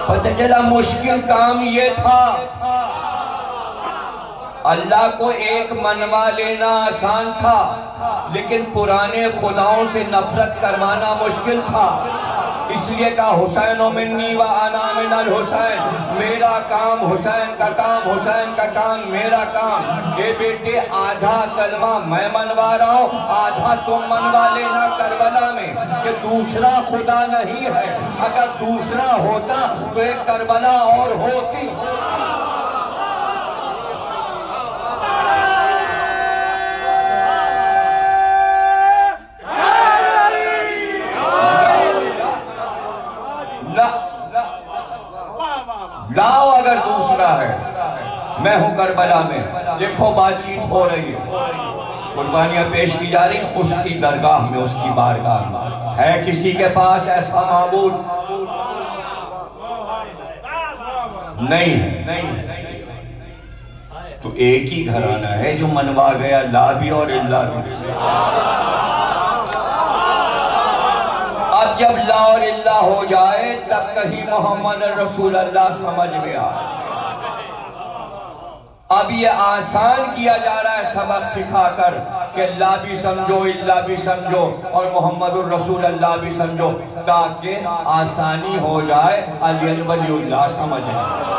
S5: پتہ چلا مشکل کام یہ تھا اللہ کو ایک منوا لینا آسان تھا لیکن پرانے خداؤں سے نفرت کروانا مشکل تھا اس لیے کہا حسین منی و انا من الحسین میرا کام حسین کا کام میرا کام اے بیٹے آدھا کلمہ میں منوا رہا ہوں آدھا تم منوا لینا کربلا میں کہ دوسرا خدا نہیں ہے اگر دوسرا ہوتا تو ایک کربلا اور ہوتی لاؤ اگر دوسرا ہے میں ہوں کربلا میں دیکھو بات چیت ہو رہی ہے قربانیاں پیش کی جا رہی ہیں اس کی درگاہ میں اس کی بارگاہ میں ہے کسی کے پاس ایسا معبود نہیں ہے تو ایک ہی گھرانہ ہے جو منوا گیا لا بھی اور اللہ بھی اب جب لا اور اللہ ہو جائے تب کہیں محمد رسول اللہ سمجھ میں آئے اب یہ آسان کیا جا رہا ہے سبق سکھا کر کہ لا بھی سمجھو اللہ بھی سمجھو اور محمد الرسول اللہ بھی سمجھو تاکہ آسانی ہو جائے علی ولی اللہ سمجھیں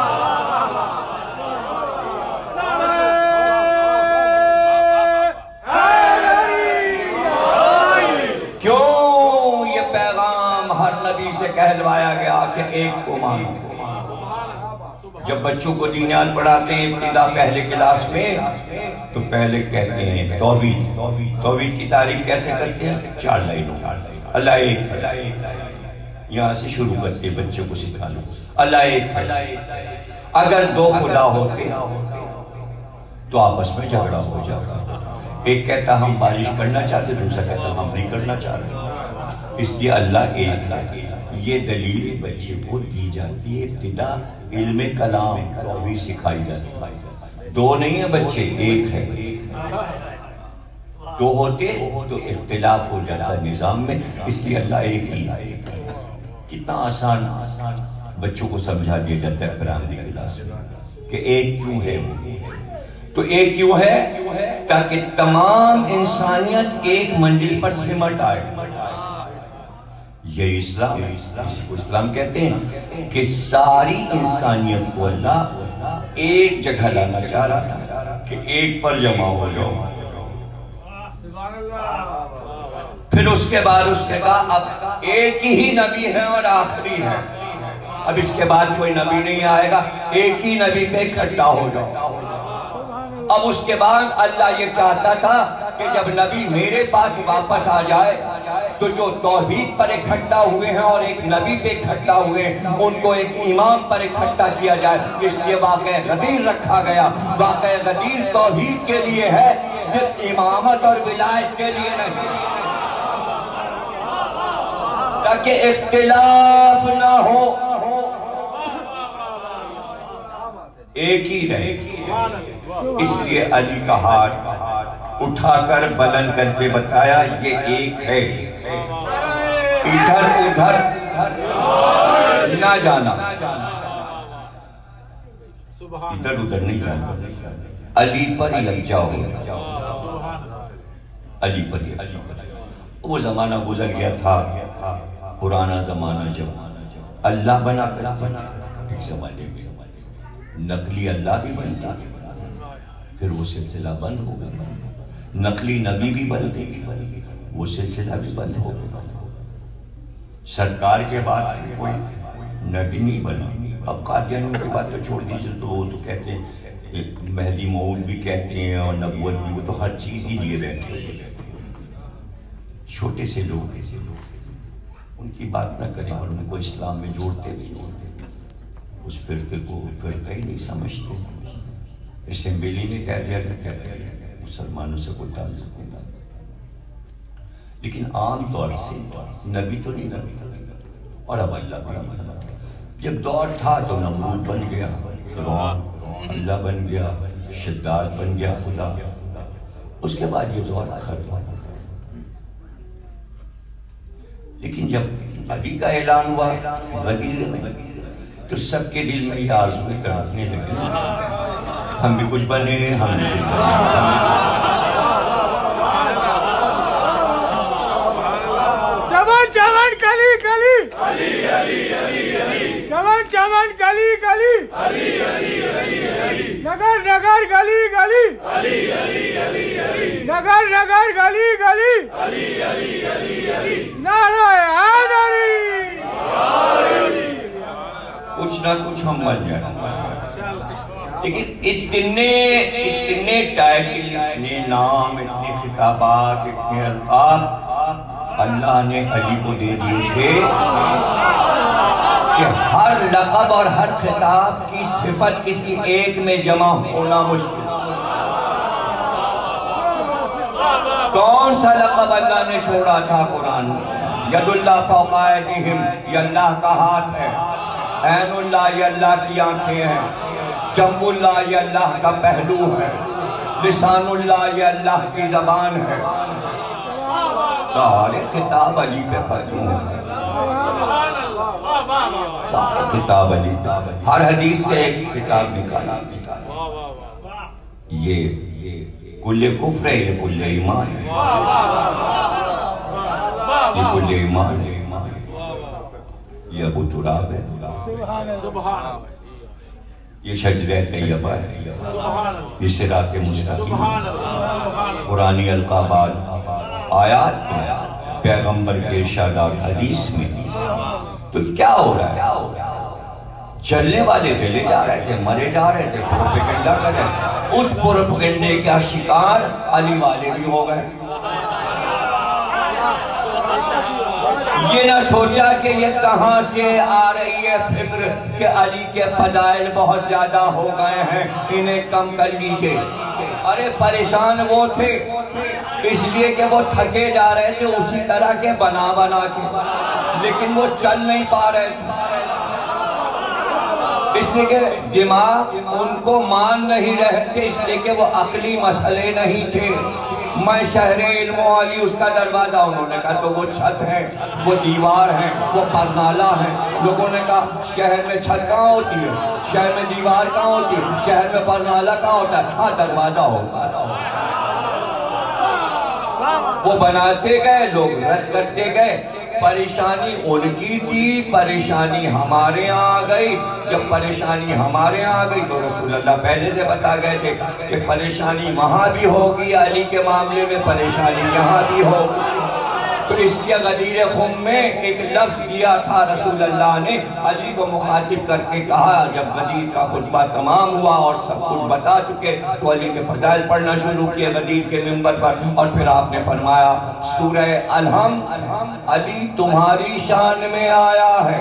S5: نبی سے کہلوایا گیا کہ ایک کو مانو جب بچوں کو دینیات پڑھاتے ہیں ابتدا پہلے کلاس میں تو پہلے کہتے ہیں توحید کی تعریف کیسے کرتے ہیں 4 لائنوں اللہ ایک ہے یہاں سے شروع کرتے ہیں بچوں کو سکھانا اللہ ایک ہے اگر 2 خدا ہوتے تو آپس میں جھگڑا ہو جاتا ایک کہتا ہم بارش کرنا چاہتے دوسرا کہتا ہم نہیں کرنا چاہ رہے اس لیے اللہ ایک ہے یہ دلیل بچے کو دی جاتی ہے ابتدا علم کلام بھی سکھائی جاتی ہے دو نہیں ہے بچے، ایک ہے. دو ہوتے تو اختلاف ہو جاتا نظام میں، اس لیے اللہ ایک ہی ہے. کتنا آسان بچوں کو سمجھا دیا جاتا ہے پرائمری کلاس میں کہ ایک کیوں ہے. تو ایک کیوں ہے؟ تاکہ تمام انسانیت ایک منزل پر سمٹ آئے. یہ اسلام ہے، اسی کو اسلام کہتے ہیں کہ ساری انسانیت کو اللہ ایک جگہ لانا چاہ رہا تھا کہ ایک پر جمع ہو جاؤ. پھر اس کے بعد اس نے کہا اب ایک ہی نبی ہے اور آخری ہے، اب اس کے بعد کوئی نبی نہیں آئے گا، ایک ہی نبی پہ اکٹھا ہو جاؤ. اب اس کے بعد اللہ یہ چاہتا تھا کہ جب نبی میرے پاس واپس آ جائے تو جو توحید پر اکٹھا ہوئے ہیں اور ایک نبی پہ اکٹھا ہوئے ہیں ان کو ایک امام پر اکٹھا کیا جائے. اس لیے واقعہ غدیر رکھا گیا. واقعہ غدیر توحید کے لیے ہے، صرف امامت اور ولایت کے لیے نہیں، تاکہ اختلاف نہ ہو، ایک ہی رہے. اس لیے علی کا ہاتھ اٹھا کر بلند کر کے بتایا یہ ایک ہے، ادھر ادھر نہ جانا، ادھر ادھر نہیں جانا، علی پر ہی لگ جاؤ، علی پر ہی. وہ زمانہ گزر گیا تھا، پرانا زمانہ جب اللہ بنا کرتے تھے. ایک زمانے میں نقلی اللہ بھی بنتا تھا، پھر وہ سلسلہ بند ہو گیا. نقلی نبی بھی بنتے تھے، وہ سلسلہ بھی بند ہو گیا. سرکار کے بعد کوئی نبی نہیں بنا. اب قادیانوں کی بات تو چھوڑ دیجیے، تو وہ تو کہتے ہیں مہدی موعود بھی کہتے ہیں اور نبوت بھی، وہ تو ہر چیز ہی لیے رہتے ہیں. چھوٹے سے لوگ ان کی بات نہ کریں اور ان کو اسلام میں جوڑتے بھی نہیں، اس فرقے کو فرقہ ہی نہیں سمجھتے. اسمبلی میں کہہ دیا کہ مسلمانوں سے کوئی تعلق نہیں. لیکن عام طور سے نبی تو نہیں بنتا، اور اب اللہ بھی نہیں بنتا. جب دور تھا تو نمرود بن گیا، فرعون اللہ بن گیا، شداد بن گیا خدا. اس کے بعد یہ دور ختم ہوا. لیکن جب علی کا اعلان ہوا غدیر میں تو سب کے دل میں یہ آرزویں تڑپنے لگی، ہم بھی کچھ بنے، ہم بھی کچھ بنے.
S1: چمن چمن کلی کلی، چمن چمن کلی کلی، نگر نگر گلی گلی، نگر نگر گلی گلی، نعرہ حیدری.
S5: کچھ نہ کچھ ہم بن جائیں. لیکن اتنے ٹائٹل، اتنے نام، اتنے خطابات، اتنے القاب اللہ نے علی کو دے دیے تھے کہ ہر لقب اور ہر خطاب کی صفت کسی ایک میں جمع ہونا مشکل. کون سا لقب اللہ نے چھوڑا تھا قرآن میں؟ ید اللہ فوق ایدیہم، یہ اللہ کا ہاتھ ہے. عین اللہ، یہ اللہ کی آنکھیں ہیں. جنب اللہ، یہ اللہ کا پہلو ہے. لسان اللہ، یہ اللہ کی زبان ہے. سارے خطاب علی پہ ختم ہو گئے، سارے خطاب علی پہ. ہر حدیث سے ایک خطاب نکالا. یہ کل کفر ہے، یہ کل ایمان ہے، یہ کل ایمان ہے، یہ ابو تراب ہے، یہ شجرہ طیبہ ہے، یہ صراط مستقیم ہے. قرآنی القابات آیات میں، پیغمبر کے ارشادات حدیث میں. تو کیا ہو رہا ہے؟ چلنے والے چلے جا رہے تھے، مرے جا رہے تھے، پروپیگنڈا کر رہے تھے. اس پروپیگنڈے کا شکار علی والے بھی ہو گئے. یہ نہ سوچا کہ یہ کہاں سے آ رہی ہے فکر کہ علی کے فضائل بہت زیادہ ہو گئے ہیں، انہیں کم کر لیجئے. ارے پریشان وہ تھے اس لیے کہ وہ تھکے جا رہے تھے اسی طرح کے بنا بنا کے، لیکن وہ چل نہیں پا رہے تھے. اس لیے کہ دماغ ان کو مان نہیں رہے تھے، اس لیے کہ وہ عقلی مسئلے نہیں تھے۔ میں شہر علم و علی اس کا دروازہ، انہوں نے کہا تو وہ چھت ہے، وہ دیوار ہے، وہ پرنالہ ہے۔ لوگوں نے کہا شہر میں چھت کہاں ہوتی ہے، شہر میں دیوار کہاں ہوتی ہے، شہر میں پرنالہ کہاں ہوتا ہے؟ ہاں دروازہ ہوتا ہے۔ وہ بناتے گئے، لوگ رد کرتے گئے۔ پریشانی ان کی تھی، پریشانی ہمارے ہاں آ گئی۔ جب پریشانی ہمارے ہاں آ گئی تو رسول اللہ پہلے سے بتا گئے تھے کہ پریشانی وہاں بھی ہوگی، علی کے معاملے میں پریشانی یہاں بھی ہوگی۔ تو اس لیے غدیر خم میں ایک لفظ دیا تھا رسول اللہ نے، علی کو مخاطب کر کے کہا جب غدیر کا خطبہ تمام ہوا اور سب کچھ بتا چکے تو علی کے فضائل پڑھنا شروع کیے غدیر کے منبر پر، اور پھر آپ نے فرمایا سورہ الحم علی تمہاری شان میں آیا ہے۔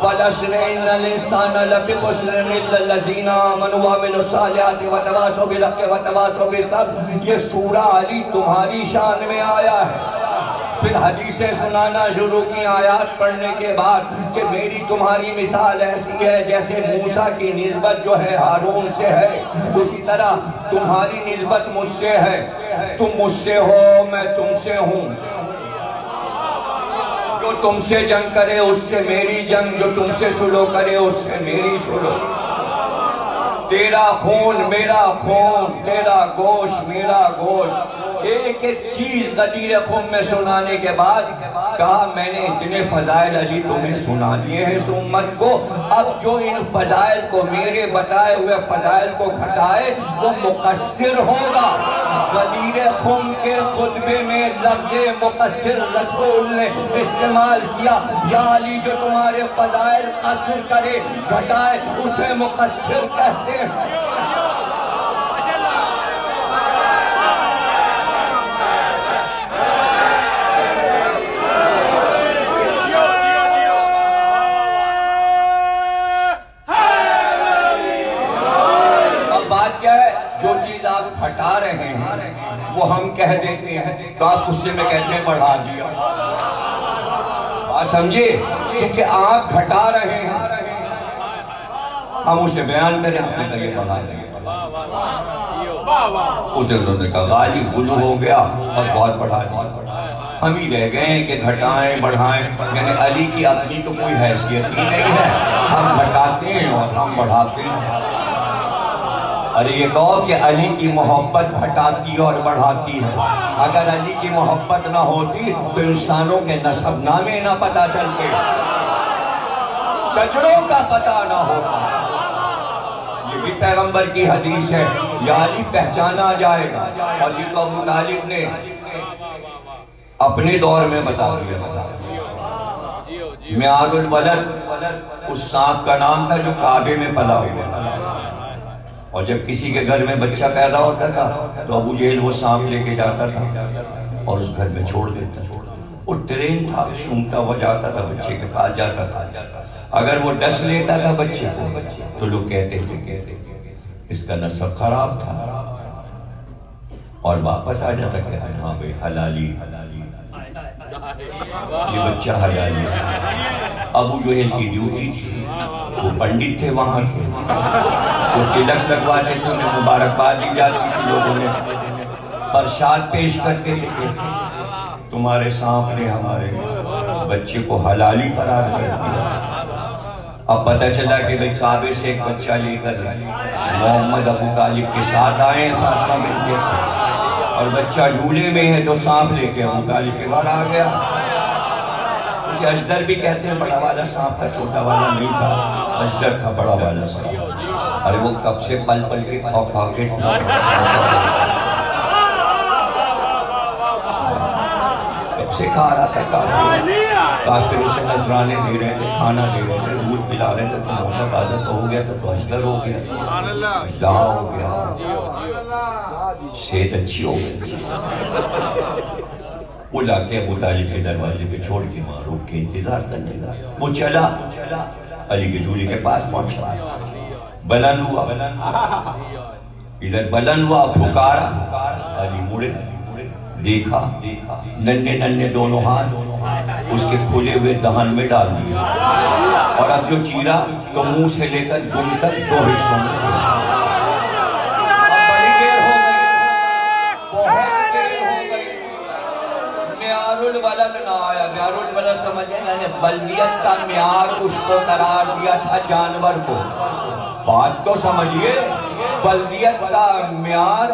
S5: وَالْعَصْرِ إِنَّ الْإِنسَانَ لَفِي خُسْرٍ إِلَّا الَّذِينَ آمَنُوا وَعَمِلُوا الصَّالِحَاتِ وَتَوَاصَوْا بِالْحَقِّ وَتَوَاصَوْا بِالصَّبْرِ۔ یہ سورہ علی تمہاری شان میں آیا ہے۔ پھر حدیثیں سنانا شروع کی آیات پڑھنے کے بعد کہ میری تمہاری مثال ایسی ہے جیسے موسیٰ کی نسبت جو ہے ہارون سے ہے، اسی طرح تمہاری نسبت مجھ سے ہے۔ تم مجھ سے ہو، میں تم سے ہوں۔ جو تم سے جنگ کرے اس سے میری جنگ، جو تم سے سلو کرے اس سے میری سلو۔ تیرا خون میرا خون، تیرا گوشت میرا گوشت۔ ایک ایک چیز غدیر خم میں سنانے کے بعد کہا میں نے اتنے فضائل علی تمہیں سنا دیے ہیں اس امت کو، اب جو ان فضائل کو میرے بتائے ہوئے فضائل کو گھٹائے وہ مقصر ہوگا۔ غدیر خم کے خطبے میں لفظ مقصر رسول نے استعمال کیا، یا علی جو تمہارے فضائل قصر کرے گھٹائے اسے مقصر کہتے ہیں۔ جو چیز آپ ہٹا رہے ہیں وہ ہم کہہ دیتے ہیں تو آپ غصے میں کہتے ہیں بڑھا دیا۔ بات سمجھے؟ چونکہ آپ گھٹا رہے ہیں ہم اسے بیان کریں، آپ نے کہا یہ بڑھا دیا۔ اسے انہوں نے کہا غالب گلو ہو گیا اور بہت بڑھا دیا۔ ہم ہی رہ گئے ہیں کہ گھٹائیں بڑھائیں، یعنی علی کی اپنی تو کوئی حیثیت ہی نہیں ہے، ہم گھٹاتے ہیں اور ہم بڑھاتے ہیں۔ ارے یہ کہو کہ علی کی محبت گھٹاتی اور بڑھاتی ہے، اگر علی کی محبت نہ ہوتی تو انسانوں کے نسب نامے نہ پتہ چلتے، شجروں کا پتہ نہ ہوتا۔ یہ بھی پیغمبر کی حدیث ہے، یا علی پہچانا جائے گا، اور یہ تو ابو طالب نے اپنے دور میں بتا دیا۔ معیار الولد اس سانپ کا نام تھا جو کعبے میں پلا ہوا تھا، اور جب کسی کے گھر میں بچہ پیدا ہوتا تھا تو ابو جہل وہ سانپ لے کے جاتا تھا اور اس گھر میں چھوڑ دیتا۔ وہ ٹرین تھا، سونگتا ہوا جاتا تھا، بچے کے پاس جاتا تھا۔ اگر وہ ڈس لیتا تھا بچے کو تو لوگ کہتے تھے اس کا نسب خراب تھا، اور واپس آ جاتا کہتے ہیں ہاں بھئی حلالی، یہ بچہ حلالی۔ ابو جہل کی ڈیوٹی تھی، وہ پنڈت تھے وہاں کے، وہ تلک لگواتے تھے، انہیں مبارکباد دی جاتی تھی، لوگوں نے پرشاد پیش کرتے تھے تمہارے سامنے ہمارے بچے کو حلالی قرار کر دیا۔ اب پتہ چلا کہ بھئی کعبے سے ایک بچہ لے کر محمد ابو طالب کے ساتھ آئے ہیں فاطمہ بنت سے، اور بچہ جھولے میں ہے تو سانپ لے کے ابو طالب کے گھر آ گیا۔ اسے اجدر بھی کہتے ہیں، بڑا والا سانپ تھا، چھوٹا والا نہیں تھا، اجدر تھا بڑا والا سانپ۔ ارے وہ کب سے پل پل کے کھا کے کب سے کھا رہا تھا، کافر اسے نذرانے دے رہے تھے، کھانا دے رہے تھے، دودھ پلا رہے تھے، تو موٹا تازہ تو ہو گیا تو اجدر ہو گیا، اجدہا ہو گیا، صحت اچھی ہو گئی۔ وہ لا کے ابو طالب کے دروازے پہ چھوڑ کے وہاں روک کے انتظار کرنے لگا۔ وہ چلا علی کے جھولے کے پاس پہنچا، بلند ہوا، ادھر بلند ہوا، پھکارا، علی مڑے، دیکھا، ننھے ننھے دونوں ہاتھ اس کے کھلے ہوئے دہن میں ڈال دیے۔ اور اب جو چیرا تو منہ سے لے کر دم تک 2 حصوں میں چیرا۔ اب بڑی دیر ہو گئی، بہت دیر ہو گئی، معیار الولد نہ آیا۔ معیار الولد سمجھیں، یعنی بلدیت کا معیار اس کو قرار دیا تھا جانور کو۔ بات تو سمجھئے، بلدیت کا معیار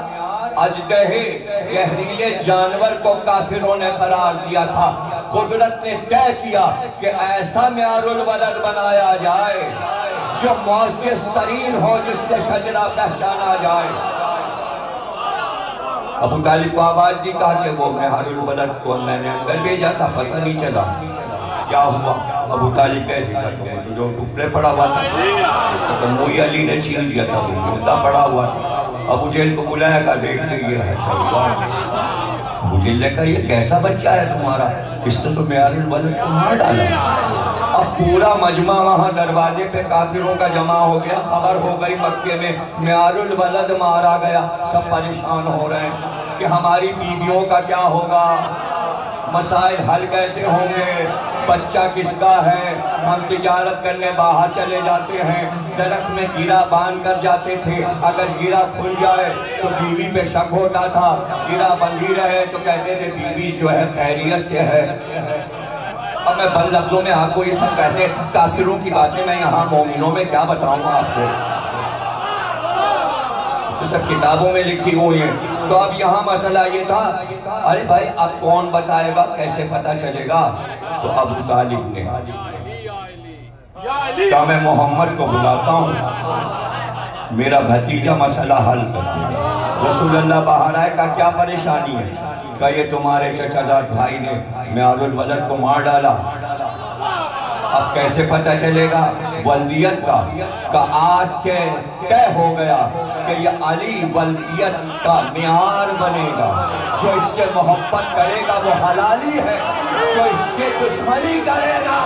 S5: اژدہے زہریلے جانور کو کافروں نے قرار دیا تھا۔ قدرت نے طے کیا کہ ایسا معیار الولد بنایا جائے جو معزز ترین ہو، جس سے شجرہ پہچانا جائے۔ ابو طالب کو آواز دی، کہا کہ وہ معیار الولد کو میں نے اندر بھیجا تھا، پتہ نہیں چلا کیا ہوا۔ ابو طالب کہہ دیا تو جو ٹکڑے پڑا ہوا تھا اس کو تو موئی علی نے چھین دیا تھا، وہ مردہ پڑا ہوا تھا۔ ابو جہل کو بلایا، کہا دیکھ لیں یہ ہے شہریار۔ ابو جہل نے کہا یہ کیسا بچہ ہے تمہارا، اس نے تو معیار الولد کو مار ڈالا۔ اب پورا مجمع وہاں دروازے پہ کافروں کا جمع ہو گیا، خبر ہو گئی مکے میں معیار الولد مارا گیا۔ سب پریشان ہو رہے ہیں کہ ہماری بیویوں کا کیا ہوگا، مسائل حل کیسے ہوں گے، بچہ کس کا ہے۔ ہم تجارت کرنے باہر چلے جاتے ہیں، درخت میں گرا باندھ کر جاتے تھے، اگر گرا کھل جائے تو بیوی پہ شک ہوتا تھا، گرا بندھی رہے تو کہتے تھے بیوی جو ہے خیریت سے ہے۔ اب میں بند لفظوں میں آپ کو یہ سب کیسے کافروں کی باتیں میں یہاں مومنوں میں کیا بتاؤں گا آپ کو، تو سب کتابوں میں لکھی ہوئی ہیں۔ تو اب یہاں مسئلہ یہ تھا، ارے بھائی اب کون بتائے گا، کیسے پتہ چلے گا؟ تو ابو طالب نے کہا میں محمد کو بلاتا ہوں، میرا بھتیجا مسئلہ حل کر دے گا۔ رسول اللہ باہر آئے، کہا کیا پریشانی ہے؟ کہا یہ تمہارے چچا زاد بھائی نے معیار الولد کو مار ڈالا، اب کیسے پتہ چلے گا؟ ولدیت کا آج سے طے ہو گیا کہ یہ علی ولدیت کا معیار بنے گا۔ جو اس سے محبت کرے گا وہ حلالی ہے، جو اس سے دشمنی کرے گا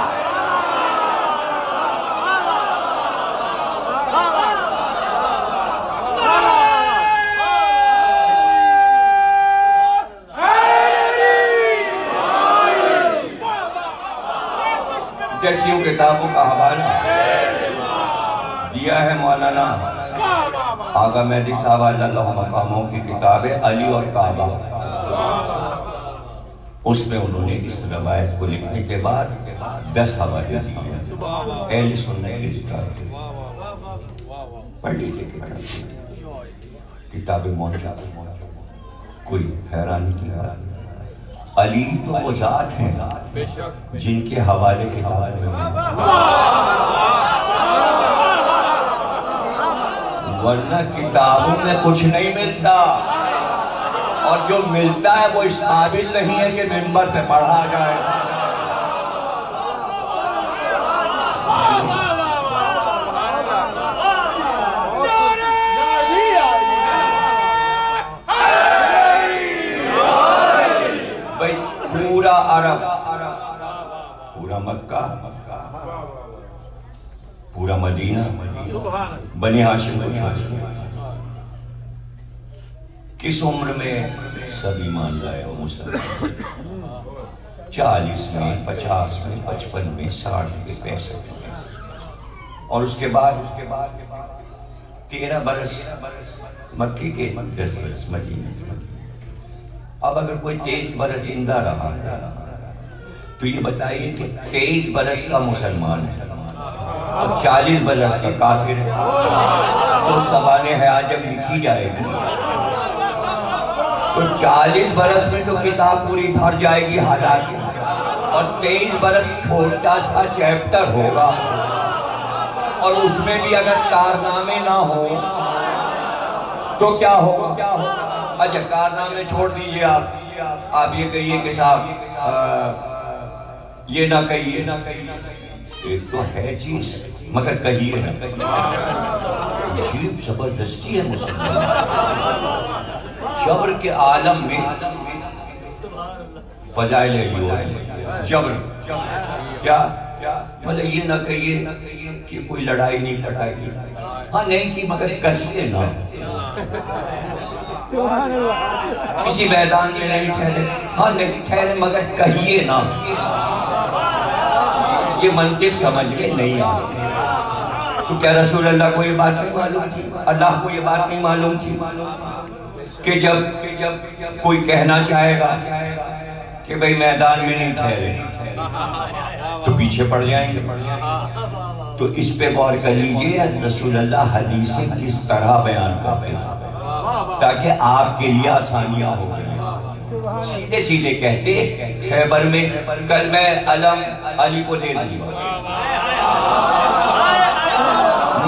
S5: کیسیوں کتابوں کا حوالہ دیا ہے مولانا آغا مہدی صاحب اللہ مقاموں کی کتاب ہے علی اور کعبہ۔ اس میں انہوں نے اس روایت کو لکھنے کے بعد 10 حوالے دیے ہیں، اہل سنت کی کتاب پڑھ لیجئے، کتاب موجہ، کوئی حیرانی کی بات نہیں۔ علی تو وہ ذات ہیں جن کے حوالے کتاب میں، ورنہ کتابوں میں کچھ نہیں ملتا، اور جو ملتا ہے وہ اس قابل نہیں ہے کہ منبر پہ پڑھا جائے۔ پورا عرب، پورا مکہ، پورا مدینہ بنی ہاشم کو چھوڑ دیا۔ کس عمر میں سب ایمان لائے ہو مسلمان؟ 40 میں، 50 میں، 55 میں، 60 میں، 65 میں، اور اس کے بعد 13 برس مکے کے، 10 برس مدینہ کے۔ اب اگر کوئی 23 برس زندہ رہا ہے تو یہ بتائیے کہ 23 برس کا مسلمان ہے اور 40 برس کا کافر ہے، تو سوانح حیات جب لکھی جائے گی تو 40 برس میں تو کتاب پوری بھر جائے گی حالات، اور 23 برس چھوٹا سا چیپٹر ہوگا، اور اس میں بھی اگر کارنامے نہ ہو تو کیا ہوگا؟ اچھا کارنامے چھوڑ دیجئے، آپ یہ کہیے کہ صاحب یہ نہ کہیے، ایک تو ہے چیز مگر کہیے نہ، عجیب زبردستی ہے مسلمان، جبر کے عالم میں فضائل ہے، جبر کیا مطلب یہ نہ کہیے کہ کوئی لڑائی نہیں پھٹائے گی، ہاں نہیں کی مگر کہیے نہ، کسی میدان میں نہیں ٹھہرے، ہاں نہیں ٹھہرے مگر کہیے نہ، یہ منطق سمجھ میں نہیں آتی. تو کیا رسول اللہ کو یہ بات نہیں معلوم تھی؟ اللہ کو یہ بات نہیں معلوم تھی کہ جب کوئی کہنا چاہے گا کہ بھئی میدان میں نہیں ٹھہرے تو پیچھے پڑ جائیں گے. تو اس پہ غور کر لیجئے رسول اللہ حدیثیں کس طرح بیان کرتے ہیں تاکہ آپ کے لیے آسانیاں ہو گئی. سیدھے سیدھے کہتے خیبر میں کلمہ علم علی کو دے دیا،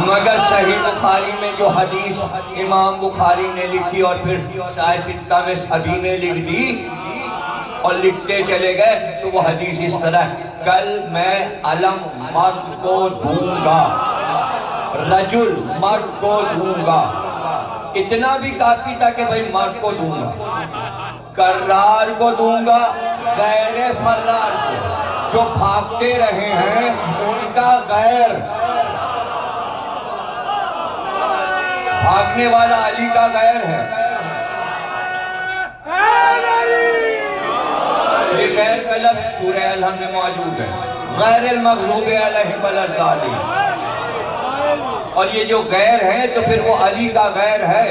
S5: مگر صحیح بخاری میں جو حدیث امام بخاری نے لکھی اور پھر سائے ستہ میں سبھی نے لکھ دی اور لکھتے چلے گئے، تو وہ حدیث اس طرح کل میں علم مرد کو دوں گا، رجل مرد کو دوں گا. اتنا بھی کافی تھا کہ بھئی مرد کو دوں گا، کرار کو دوں گا، غیر فرار کو، جو بھاگتے رہے ہیں ان کا غیر. بھاگنے والا علی کا غیر ہے. یہ غیر کا لفظ سورہ الحمد میں موجود ہے، غیر المغضوب علیہم ولا الضالین. اور یہ جو غیر ہے تو پھر وہ علی کا غیر ہے.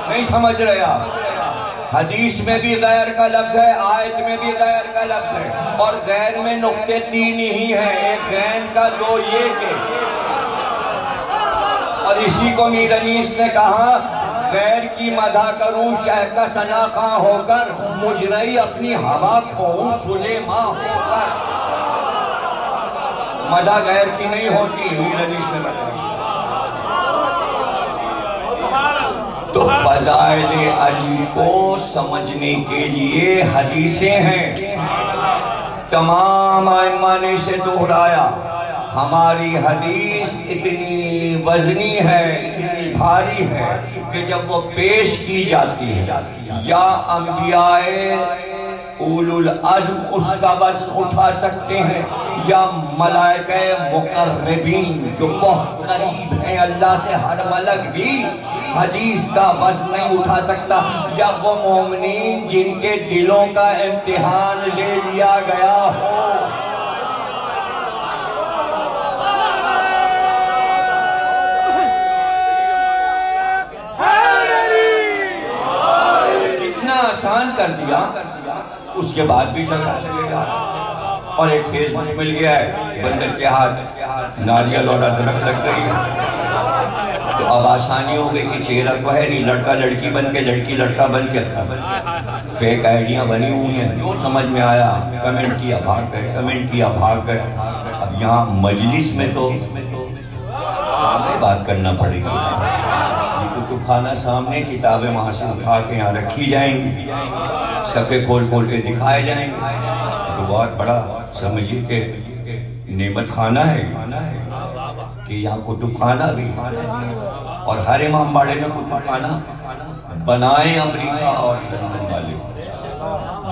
S5: نہیں سمجھ رہے آپ؟ حدیث میں بھی غیر کا لفظ ہے، آیت میں بھی غیر کا لفظ ہے، اور غیر میں نقطے 3 ہی ہیں، ایک غین کا، 2 یہ کے. اور اسی کو میر انیس نے کہا غیر کی مدح کروں شہ کا ثنا خواں ہو کر، مجرئی اپنی ہوا کھوؤں سلیماں ہو کر. مدح غیر کی نہیں ہوتی، میر انیس نے بتایا. تو فضائل علی کو سمجھنے کے لیے حدیثیں ہیں. تمام ائمہ نے اسے دہرایا. ہماری حدیث اتنی وزنی ہے، اتنی بھاری ہے کہ جب وہ پیش کی جاتی ہے یا انبیاء اولو العزم اس کا وزن اٹھا سکتے ہیں، یا ملائکہ مقربین جو بہت قریب ہیں اللہ سے، ہر ملک بھی حدیث کا وزن نہیں اٹھا سکتا، یا وہ مومنین جن کے دلوں کا امتحان لے لیا گیا ہو. آسان کر دیا، اس کے بعد بھی جھگڑا چلے گا. اور ایک فیس بک مل گیا ہے، بندر کے ہاتھ ناریل اور ادرک لگ گئی، تو اب آسانی ہو گئی کہ چہرہ کو ہے نہیں، لڑکا لڑکی بن کے، لڑکی لڑکا بن کے فیک آئیڈیاں بنی ہوئی ہیں. جو سمجھ میں آیا کمنٹ کیا بھاگ گئے، کمنٹ کیا بھاگ گئے. اب یہاں مجلس میں تو ہمیں بات کرنا پڑے گی. کتب خانہ سامنے، کتابیں وہاں سے اٹھا کے یہاں رکھی جائیں گی، صفحے کھول کھول کے دکھائے جائیں گے. تو بہت بڑا سمجھیے کہ نعمت خانہ ہے کہ یہاں کتب خانہ بھی، اور ہر امام باڑے میں کتب خانہ بنائیں. امریکہ اور لندن والے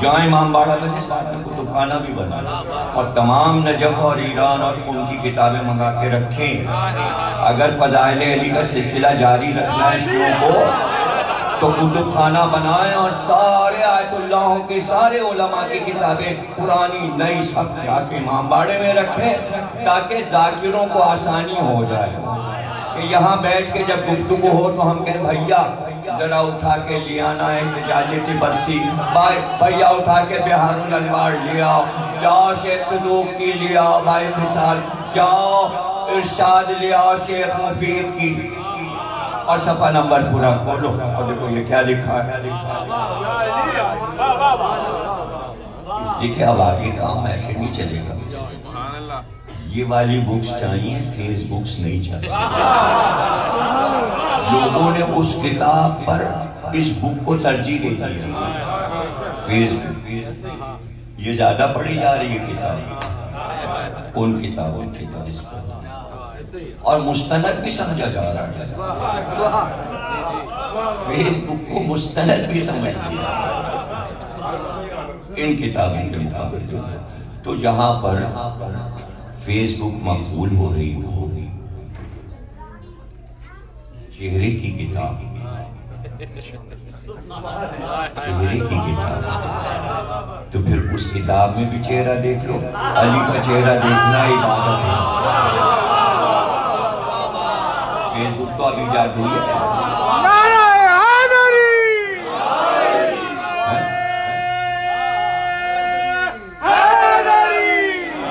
S5: جہاں امام باڑہ بنے ساتھ میں کتب خانہ بھی بنا، اور تمام نجف اور ایران اور ان کی کتابیں منگا کے رکھیں. اگر فضائل علی کا سلسلہ جاری رکھنا ہے شیعوں کو تو کتب خانہ بنائیں، اور سارے آیت اللہ کے سارے علماء کی کتابیں پرانی نئی سب جا کے امام باڑے میں رکھیں، تاکہ ذاکروں کو آسانی ہو جائے کہ یہاں بیٹھ کے جب گفتگو ہو تو ہم کہیں بھیا ذرا اٹھا کے لے آنا ہے احتجاجیتی برسی، بھیا اٹھا کے بہار الانوار لے آؤ، جاؤ شیخ صدوق کی لے آؤ بھائی خسال، جاؤ ارشاد لے آؤ شیخ مفید کی، اور صفحہ نمبر پورا کھولو اور دیکھو یہ کیا لکھا ہے. اس لیے کہ اب آگے کام ایسے نہیں چلے گا. یہ والی بکس چاہیے، فیس بکس نہیں چاہیے. لوگوں نے اس کتاب پر اس بک کو ترجیح دے دیا. فیس بک یہ زیادہ پڑھی جا رہی ہے کتاب ان کتابوں کے بعد، اور مستند بھی سمجھا جا رہا ہے. فیس بک کو مستند بھی سمجھ لیا ان کتابوں کے مطابق. تو جہاں پر فیس بک مقبول ہو رہی ہو، چہرے کی کتاب، چہرے کی کتاب تو پھر اس کتاب میں بھی چہرہ دیکھ لو. علی کا چہرہ دیکھنا عبادت ہے. فیس بک تو ابھی ایجاد ہوئی ہے.
S1: نعرہ حیدری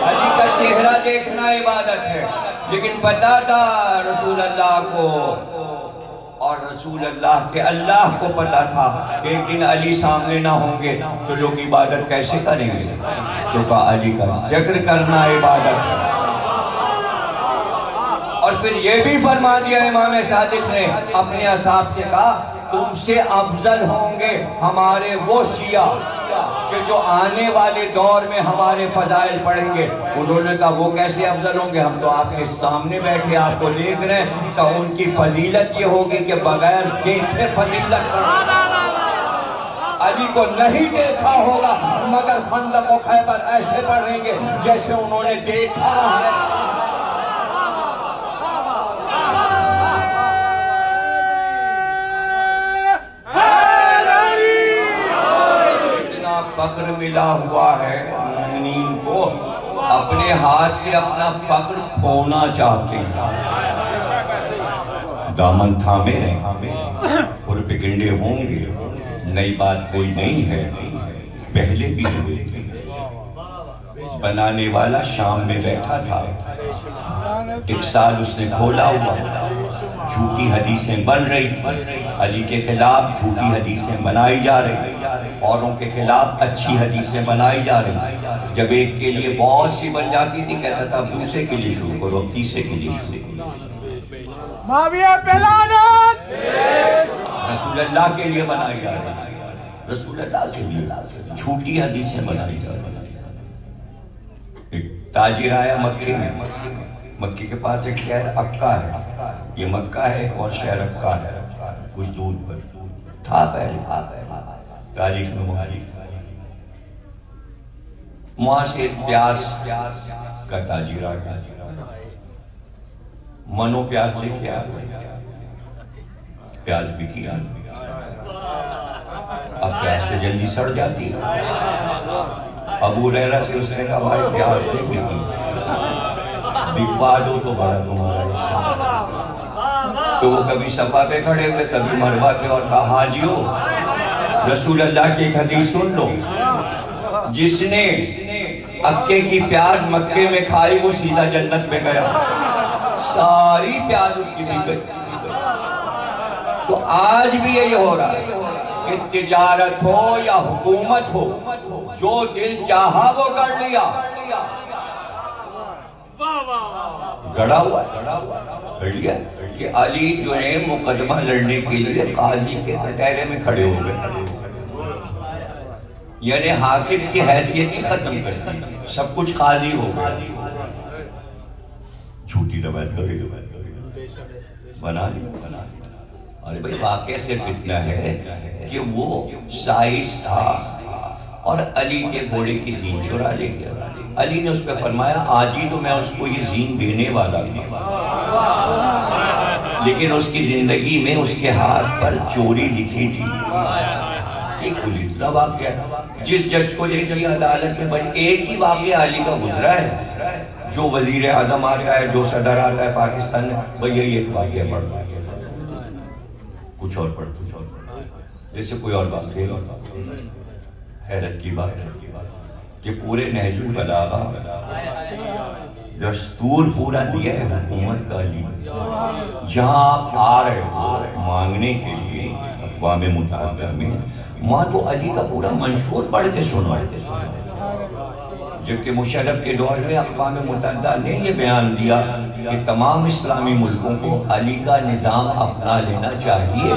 S5: علی کا چہرہ دیکھنا عبادت ہے. لیکن پتا تھا رسول اللہ کو، اور رسول اللہ کے اللہ کو پتا تھا کہ ایک دن علی سامنے نہ ہوں گے تو لوگ عبادت کیسے کریں گے. تو کہا علی کا ذکر کرنا عبادت ہے. اور پھر یہ بھی فرما دیا امام صادق نے اپنے اصحاب سے کہا تم سے افضل ہوں گے ہمارے وہ شیعہ کہ جو آنے والے دور میں ہمارے فضائل پڑھیں گے. انہوں نے کہا وہ کیسے افضل ہوں گے؟ ہم تو آپ کے سامنے بیٹھے آپ کو دیکھ رہے ہیں. کہ ان کی فضیلت یہ ہوگی کہ بغیر دیکھے فضیلت علی کو نہیں دیکھا ہوگا مگر خندق و خیبر ایسے پڑھیں گے جیسے انہوں نے دیکھا ہے. فخر ملا ہوا ہے مومنین کو، اپنے ہاتھ سے اپنا فخر کھونا چاہتے ہیں. دامن تھامے رہیں اور پگنڈے ہوں گے. نئی بات کوئی نہیں ہے، پہلے بھی ہوئے تھے. بنانے والا شام میں بیٹھا تھا. 1 سال اس نے کھولا ہوا. جھوٹی حدیثیں بن رہی تھی. علی کے خلاف جھوٹی حدیثیں بنائی جا رہی تھی. اوروں کے خلاف اچھی حدیثیں بنائی جا رہی. جب ایک کے لیے بہت سی بن جاتی تھی کہتا تھا اب دوسرے کے لیے شروع کرو، اب تیسرے کے لیے شروع کرو.
S1: معاویہ پہ لعنت.
S5: رسول اللہ کے لیے بنائی جا رہی. رسول اللہ کے لیے جھوٹی حدیثیں بنائی جا رہی. ایک تاجر آیا مکے میں. مکے کے پاس ایک شہر عکا ہے. یہ مکہ ہے ایک اور شہر عکا ہے کچھ دور پر تھا. پہلے تاریخ میں وہاں سے پیاس کا تاجر آ گیا. منو پیاس لے کے آ گیا. پیاس بھی کیا. اب پیاس پہ جلدی سڑ جاتی ہے. ابو ہریرہ سے اس نے کہا بھائی پیاس بھی کی بکوا دو تو بڑا تمہارا حصہ. تو وہ کبھی صفا پہ کھڑے ہوئے کبھی مروہ پہ اور کہا حاجیو رسول اللہ کی ایک حدیث سن لو. جس نے عکے کی پیاز مکے میں کھائی وہ سیدھا جنت میں گیا. ساری پیاز اس کی بک گئی. تو آج بھی یہی ہو رہا ہے کہ تجارت ہو یا حکومت ہو جو دل چاہا وہ کر لیا. گڑا ہوا ہے کہ علی جو ہے مقدمہ لڑنے کے لیے قاضی کے کٹہرے میں کھڑے ہو گئے. یعنی حاکم کی حیثیت ہی ختم کر دی. سب کچھ قاضی ہو گیا. جھوٹی روایت بنا لی. ارے بھائی واقعہ صرف اتنا ہے کہ وہ سائز تھا اور علی کے گھوڑے کی زین چرا لے گیا. علی نے اس پہ فرمایا آج ہی تو میں اس کو یہ زین دینے والا تھا لیکن اس کی زندگی میں اس کے ہاتھ پر چوری لکھی تھی. ایک اتنا واقعہ جس جج کو لے گئی عدالت میں بھائی ایک ہی واقعہ علی کا گزرا ہے. جو وزیر اعظم آتا ہے جو صدر آتا ہے پاکستان میں بھائی یہی ایک واقعہ پڑھتا ہے. کچھ اور پڑھتا جیسے کوئی اور واقعہ. حیرت کی بات ہے کہ پورے نہج البلاغہ دستور پورا دیا ہے حکومت کا علی. جہاں آپ آ رہے ہو مانگنے کے لیے اقوام متحدہ میں وہاں تو علی کا پورا منشور پڑھ کے سنا. جبکہ مشرف کے دور میں اقوام متحدہ نے یہ بیان دیا کہ تمام اسلامی ملکوں کو علی کا نظام اپنا لینا چاہیے.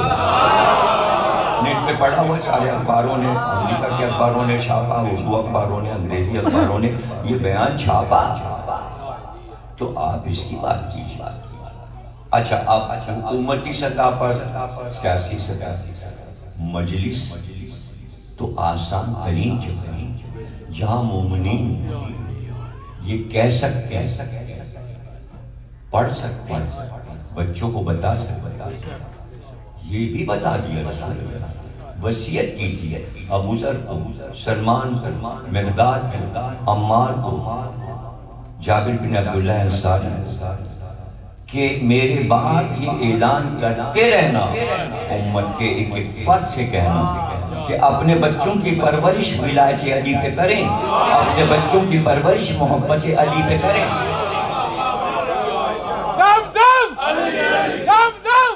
S5: نیٹ پہ پڑھا ہوا سارے اخباروں نے، امریکہ کے اخباروں نے چھاپا، اردو اخباروں نے، انگریزی اخباروں نے یہ بیان چھاپا. تو آپ اس کی بات کیجیے. اچھا اب حکومتی سطح پر سیاسی سطح مجلس تو آسان ترین جگہ جہاں مومنین یہ کہہ سکتے ہیں، پڑھ سکتے ہیں، بچوں کو بتا سکتے ہیں. یہ بھی بتا دیا رسول اللہ وصیت کیجیے ابو ذر کو، سلمان کو، مقداد کو، عمار کو، جابر بن عبداللہ انصاری کہ میرے بعد یہ اعلان کرتے رہنا امت کے ایک ایک فرد سے کہنا کہ اپنے بچوں کی پرورش ولایت علی پہ کریں، اپنے بچوں کی پرورش محبت علی پہ کریں۔
S1: دم دم دم دم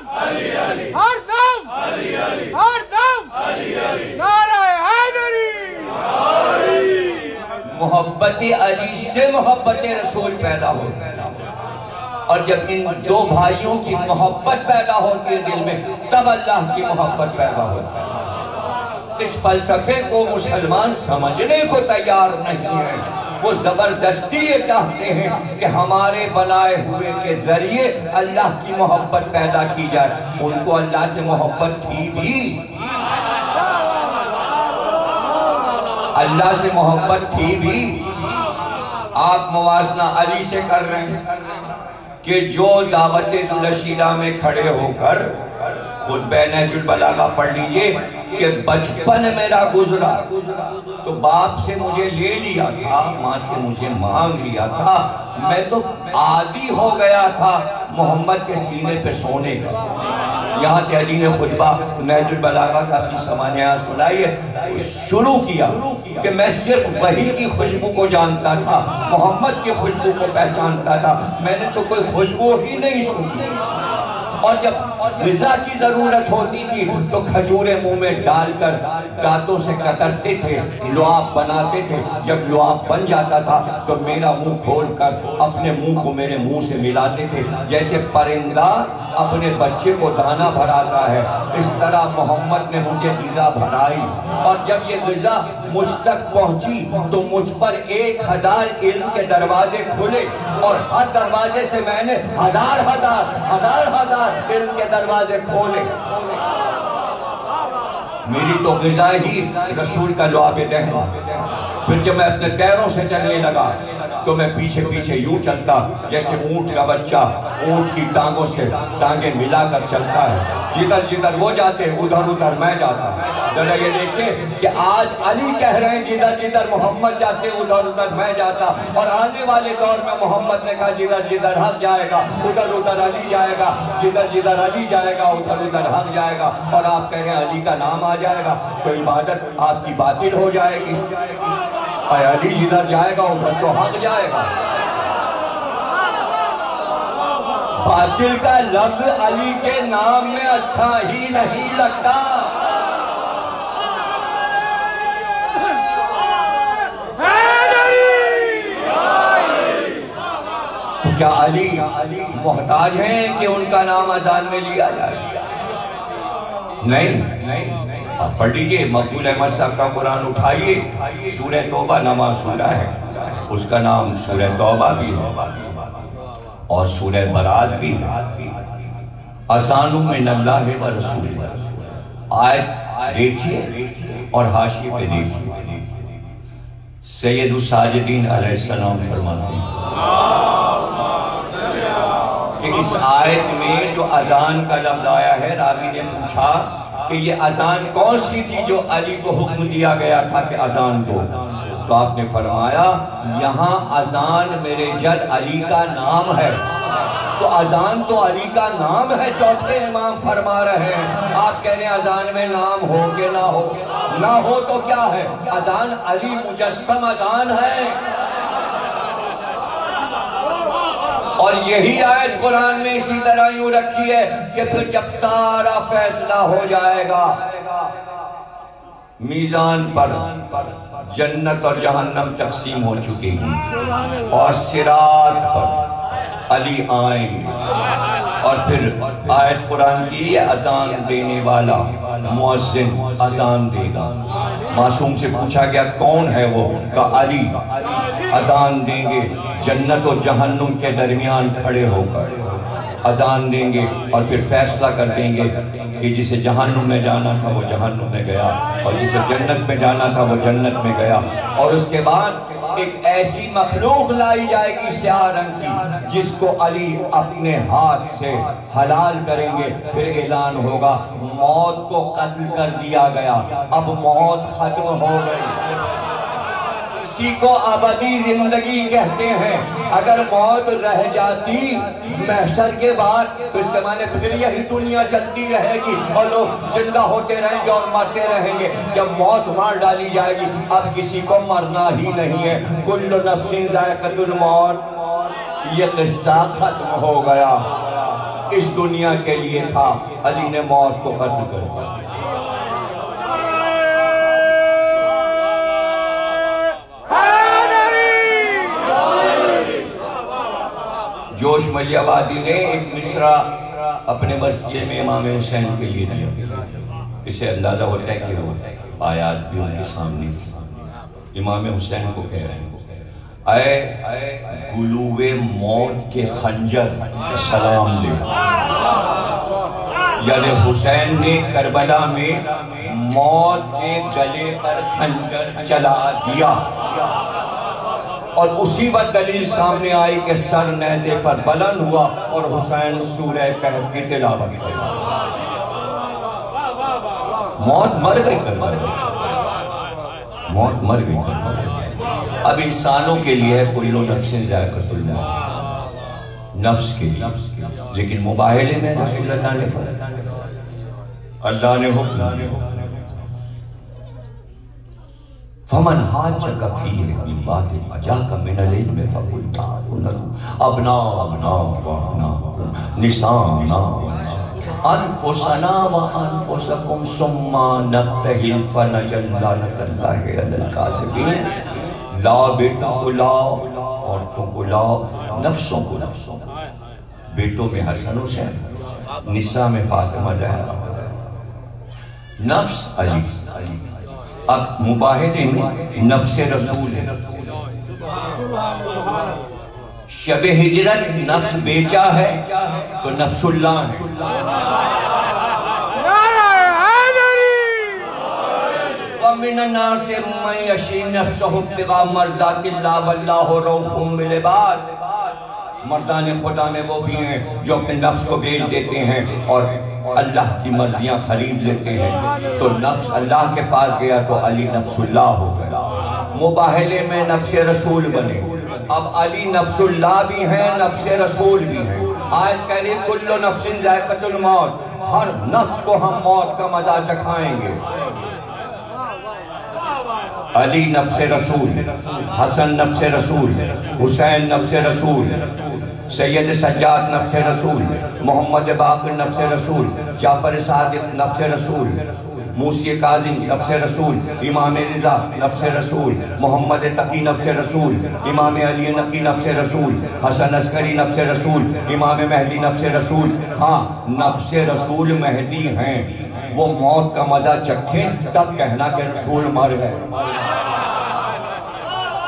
S1: ہر دم ہر دم نعرہ حیدری۔
S5: محبت علی سے محبت رسول پیدا ہوتی ہے، اور جب ان دو بھائیوں کی محبت پیدا ہوتی ہے دل میں، تب اللہ کی محبت پیدا ہوتی ہے۔ اس فلسفے کو مسلمان سمجھنے کو تیار نہیں ہے، وہ زبردستی یہ چاہتے ہیں کہ ہمارے بنائے ہوئے کے ذریعے اللہ کی محبت پیدا کی جائے۔ ان کو اللہ سے محبت تھی بھی، اللہ سے محبت تھی بھی۔ آپ موازنہ علی سے کر رہے ہیں کہ جو دعوت ذوالشیرہ میں کھڑے ہو کر خطبہ نہج البلاغہ پڑھ لیجئے کہ بچپن میرا گزرا تو باپ سے مجھے لے لیا تھا، ماں سے مجھے مانگ لیا تھا، میں تو عادی ہو گیا تھا محمد کے سینے پہ سونے کا۔ یہاں سے علی نے خطبہ نہج البلاغہ کا اپنی سمانیہ سنائی ہے، شروع کیا کہ میں صرف وحی کی خوشبو کو جانتا تھا، محمد کی خوشبو کو پہچانتا تھا، میں نے تو کوئی خوشبو ہی نہیں سنی۔ اور جب غذا کی ضرورت ہوتی تھی تو کھجورے منہ میں ڈال کر دانتوں سے کترتے تھے، لعاب بناتے تھے۔ جب لعاب بن جاتا تھا تو میرا منہ کھول کر اپنے منہ کو میرے منہ سے ملاتے تھے، جیسے پرندہ اپنے بچے کو دانہ بھراتا ہے، اس طرح محمد نے مجھے غذا بھرائی۔ اور جب یہ غذا مجھ تک پہنچی تو مجھ پر 1000 علم کے دروازے کھلے، اور ہر دروازے سے میں نے ہزار علم کے دروازے کھولے۔ میری تو غذا ہی رسول کا لعاب دہن۔ پھر جب میں اپنے پیروں سے چلنے لگا تو میں پیچھے پیچھے یوں چلتا جیسے اونٹ کا بچہ اونٹ کی ٹانگوں سے ٹانگیں ملا کر چلتا ہے، جدھر جدھر وہ جاتے ادھر ادھر میں جاتا۔ ذرا یہ دیکھیں کہ آج علی کہہ رہے ہیں جدھر جدھر محمد جاتے ادھر ادھر میں جاتا، اور آنے والے دور میں محمد نے کہا جدھر جدھر حق جائے گا ادھر ادھر علی جائے گا، جدھر جدھر علی جائے گا ادھر ادھر حق جائے گا۔ اور آپ کہہ رہے ہیں علی کا نام آ جائے گا تو عبادت آپ کی باطل ہو جائے گی، اور علی جدھر جائے گا ادھر تو حق جائے گا۔ باطل کا لفظ علی کے نام میں اچھا ہی نہیں لگتا۔ تو کیا علی محتاج ہیں کہ ان کا نام اذان میں لیا جائے؟ نہیں۔ آپ پڑھ لیجئے، مقبول احمد صاحب کا قرآن اٹھائیے، سورہ توبہ نواں سورہ ہے، اس کا نام سورہ توبہ بھی ہے اور سورہ برات بھی ہے۔ اذان من اللہ و رسول، آیت دیکھیے اور حاشیے پہ دیکھیے۔ سید الساجدین علیہ السلام فرماتے ہیں کہ اس آیت میں جو اذان کا لفظ آیا ہے، راوی نے پوچھا کہ یہ اذان کون سی تھی جو علی کو حکم دیا گیا تھا کہ اذان دو؟ تو آپ نے فرمایا یہاں اذان میرے جد علی کا نام ہے۔ تو اذان تو علی کا نام ہے، چوتھے امام فرما رہے ہیں، آپ کہہ رہے ہیں اذان میں نام ہو کہ نہ ہو؟ نہ ہو تو کیا ہے، اذان علی مجسم اذان ہے۔ اور یہی آیت قرآن میں اسی طرح یوں رکھی ہے کہ پھر جب سارا فیصلہ ہو جائے گا، میزان پر جنت اور جہنم تقسیم ہو چکی ہیں، اور صراط پر علی آئیں گے، اور پھر آیت قرآن کی یہ اذان دینے والا مؤذن اذان دے گا۔ معصوم سے پوچھا گیا کون ہے وہ؟ کہا علی اذان دیں گے، جنت و جہنم کے درمیان کھڑے ہو کر اذان دیں گے، اور پھر فیصلہ کر دیں گے کہ جسے جہنم میں جانا تھا وہ جہنم میں گیا، اور جسے جنت میں جانا تھا وہ جنت میں گیا۔ اور اس کے بعد ایک ایسی مخلوق لائی جائے گی سیاہ رنگ کی جس کو علی اپنے ہاتھ سے حلال کریں گے پھر اعلان ہوگا موت کو قتل کر دیا گیا، اب موت ختم ہو گئی۔ اسی کو ابدی زندگی کہتے ہیں۔ اگر موت رہ جاتی محشر کے بعد تو اس کے معنی پھر یہی دنیا چلتی رہے گی اور لوگ زندہ ہوتے رہیں گے اور مرتے رہیں گے۔ جب موت مار ڈالی جائے گی اب کسی کو مرنا ہی نہیں ہے۔ کل نفس ذائقۃ الموت، یہ قصہ ختم ہو گیا۔ اس دنیا کے لیے تھا، علی نے موت کو ختم کر دیا۔ جوش ملی آبادی نے ایک مصرع اپنے مرثیے میں امام حسین کے لیے دیا، اسے اندازہ ہوتا ہے کہ وہ آیات بھی ان کے سامنے تھی۔ امام حسین کو کہہ رہے ہیں اے گلوے موت کے خنجر سلام دے، یعنی حسین نے کربلا میں موت کے گلے پر خنجر چلا دیا، اور اسی وقت دلیل سامنے آئی کہ سر نیزے پر بلند ہوا اور حسین سورہ کہف کی تلاوت کی۔ موت مر گئی کربلا، موت مر گئی کربلا۔ اب انسانوں کے لیے کل نفس ذائقۃ الموت، نفس کے لیے، لیکن مباہلے میں رسول اللہ نے فرمایا، اللہ نے حکم فمن حاجک فیہ من بعد ما جاءک من العلم فقل تعالوا ندعو ابناءنا وابناءکم نساءنا انفسنا وانفسکم ثم نبتہل فنجعل لعنۃ اللہ علی الکاذبین۔ لا بیٹوں کو لاؤ، عورتوں کو لاؤ، نفسوں کو نفسوں، بیٹوں میں حسن حسین، نساء میں فاطمہ زہرا، نفس علی۔ اب مباہلے میں نفس رسول ہے، شب ہجرت نفس بیچا ہے تو نفس اللہ ہے۔ وَمِنَ النَّاسِ مَن يَشْرِي نَفْسَهُ ابْتِغَاءَ مَرْضَاتِ اللَّهِ وَاللَّهُ رَءُوفٌ بِالْعِبَادِ۔ مردان خدا میں وہ بھی ہیں جو اپنے نفس کو بیچ دیتے ہیں اور اللہ کی مرضیاں خرید لیتے ہیں، تو نفس اللہ کے پاس گیا تو علی نفس اللہ ہو گیا۔ مباہلے میں نفس رسول بنے، اب علی نفس اللہ بھی ہیں، نفس رسول بھی ہیں۔ آیت کہہ رہی کل نفس ذائقۃ الموت، ہر نفس کو ہم موت کا مزہ چکھائیں گے۔ علی نفس رسول، حسن نفس رسول، حسین نفس رسول، سید سجاد نفس رسول، محمد باقر نفس رسول، جعفر صادق نفس رسول، موسی کاظم نفس رسول، امام رضا نفس رسول، محمد تقی نفس رسول، امام علی نقی نفس رسول، حسن عسکری نفس رسول، امام مہدی نفس رسول۔ ہاں نفس رسول مہدی ہیں، وہ موت کا مزہ چکھیں تب کہنا کہ رسول مر گئے،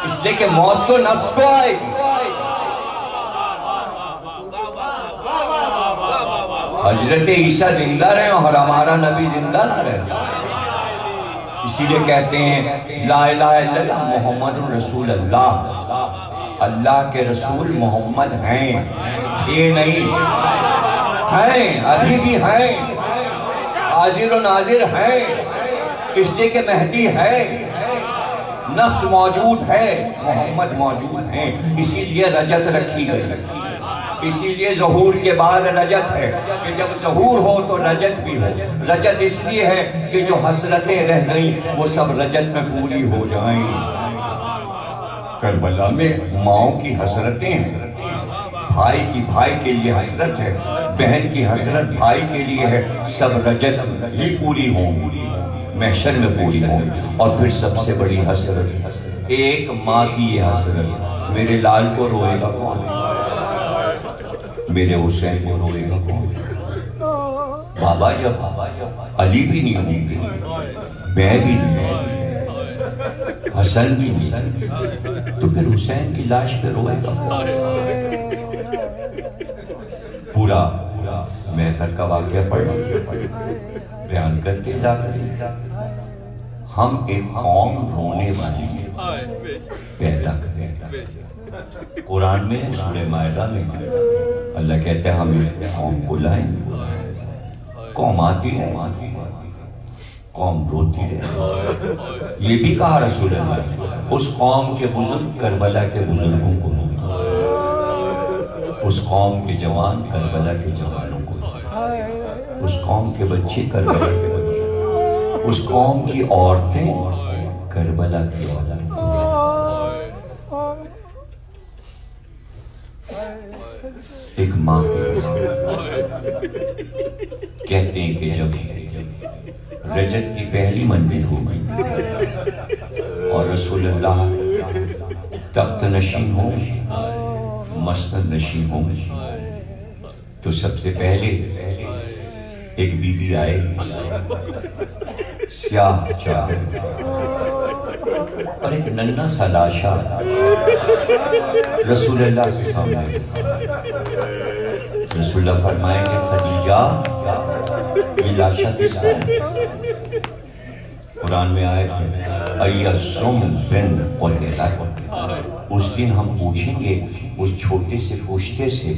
S5: اس لئے کہ موت تو نفس کو آئے گی۔ حضرت عیسیٰ زندہ رہے اور ہمارا نبی زندہ نہ رہے، اسی لئے کہتے ہیں لا الہ الا اللہ محمد رسول اللہ، اللہ کے رسول محمد ہیں، تھے نہیں، ہیں، ابھی بھی ہیں، حاضر و ناظر ہیں، اس لئے کہ مہدی ہے، نفس موجود ہے، محمد موجود ہیں، اسی لئے رجت رکھی گئی، اسی لئے ظہور کے بعد رجت ہے کہ جب ظہور ہو تو رجت بھی ہو۔ رجت اس لیے ہے کہ جو حسرتیں رہ گئیں وہ سب رجت میں پوری ہو جائیں۔ کربلا میں ماؤں کی حسرتیں ہیں، بھائی کی بھائی کے لیے حسرت ہے، بہن کی حسرت بھائی کے لیے ہے، سب رجت ہی پوری ہوں گی، محشر میں پوری ہوں گی۔ اور پھر سب سے بڑی حسرت، ایک ماں کی یہ حسرت، میرے لال کو روئے گا کون؟ میرے حسین کو روئے گا کون؟ بابا جب علی بھی نہیں ہوں گے، میں بھی نہیں، حسن بھی نہیں، تو پھر حسین کی لاش پہ روئے گا پورا محشر کا واقعہ پڑھنا بیان کرتے جا کر ہم ایک قوم رونے والی پیدا کریں۔ قرآن میں سورہ مائدہ میں اللہ کہتے ہیں ہم ایک قوم کو لائیں گے، قوم آتی ہے قوم روتی رہے، یہ بھی کہا رسول اللہ، اس قوم کے بزرگ کربلا کے بزرگوں کو، اس قوم کے جوان کربلا کے جوانوں کو، اس قوم کے بچے کربلا کے بچے، اس قوم کی عورتیں کربلا کی عورتیں۔ ایک ماں کہتے ہیں کہ جب رجت کی پہلی منزل ہو گئی اور رسول اللہ تخت نشین ہوں، مسند نشین ہوں، تو سب سے پہلے ایک بی بی آئے سیاہ چادر اور ایک ننھا سا لاشا رسول اللہ کے سامنے۔ رسول اللہ فرمائیں گے خدیجہ یہ لاشا کس کا ہے؟ قرآن میں آئے تھے ایّزم بن قتلت، اس دن ہم پوچھیں گے اس چھوٹے سے پوچھتے سے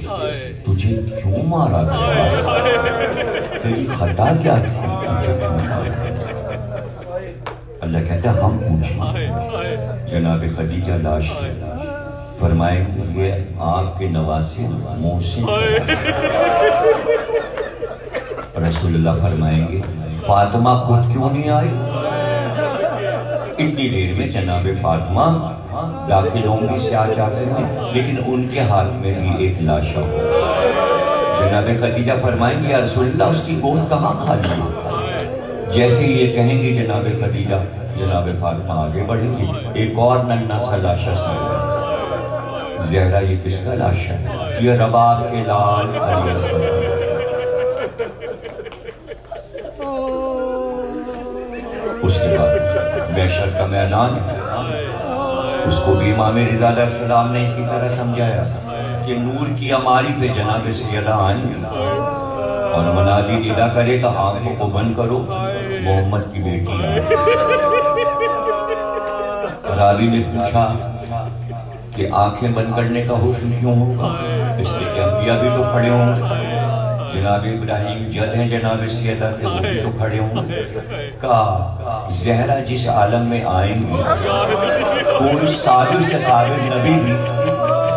S5: تجھے کیوں مارا گیا، تیری خطا کیا تھی، تجھے کیوں مارا گیا؟ اللہ کہتا ہے ہم پوچھیں، جناب خدیجہ لاش فرمائیں گے یہ آپ کے نواسے محسن، رسول اللہ فرمائیں گے فاطمہ خود کیوں نہیں آئی؟ اتنی دیر میں جناب فاطمہ داخل ہوں گی سیاہ چادر میں، لیکن ان کے ہاتھ میں بھی ایک لاشا ہو۔ جناب خدیجہ فرمائیں گے یا رسول اللہ اس کی گود کہاں خالی ہے؟ جیسے یہ کہیں گے جناب خدیجہ، جناب فاطمہ آگے بڑھیں گی، ایک اور ننھا سا لاشا سامنے، زہرا یہ کس کا لاشا ہے؟ یہ رباب کے لال علی اصغر۔ اس کے بعد محشر کا میدان ہے، اس کو بھی امام رضا علیہ السلام نے اسی طرح سمجھایا کہ نور کی عماری پہ جناب سیدہ آئیں اور منادی ندا کرے گا آنکھوں کو بند کرو محمد کی بیٹی ہے۔ راوی نے پوچھا کہ آنکھیں بند کرنے کا حکم کیوں ہوگا؟ اس لیے کہ انبیاء بھی تو کھڑے ہوں گے، جناب ابراہیم جد ہیں جناب سیدہ کے وہ بھی تو کھڑے ہوں گے۔ کہا زہرا جس عالم میں آئیں گی کوئی ثابت سے ثابت نبی بھی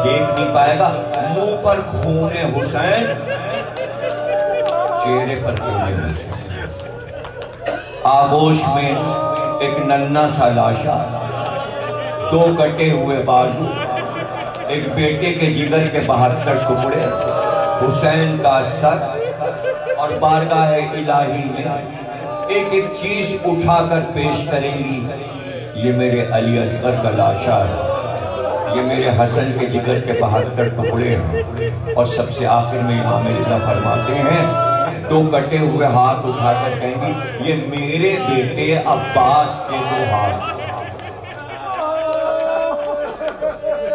S5: دیکھ نہیں پائے گا، منہ پر خون حسین، چہرے پر خون حسین، آغوش میں ایک ننھا سا لاشا، دو کٹے ہوئے بازو، ایک بیٹے کے جگر کے 72 ٹکڑے، حسین کا سر، اور بارگاہ الہی میں ایک ایک چیز اٹھا کر پیش کریں گی، یہ میرے علی اصغر کا لاشا ہے، یہ میرے حسن کے جگر کے 72 ٹکڑے ہیں۔ اور سب سے آخر میں امام رضا فرماتے ہیں دو کٹے ہوئے ہاتھ اٹھا کر کہیں گی یہ میرے بیٹے عباس کے 2 ہاتھ۔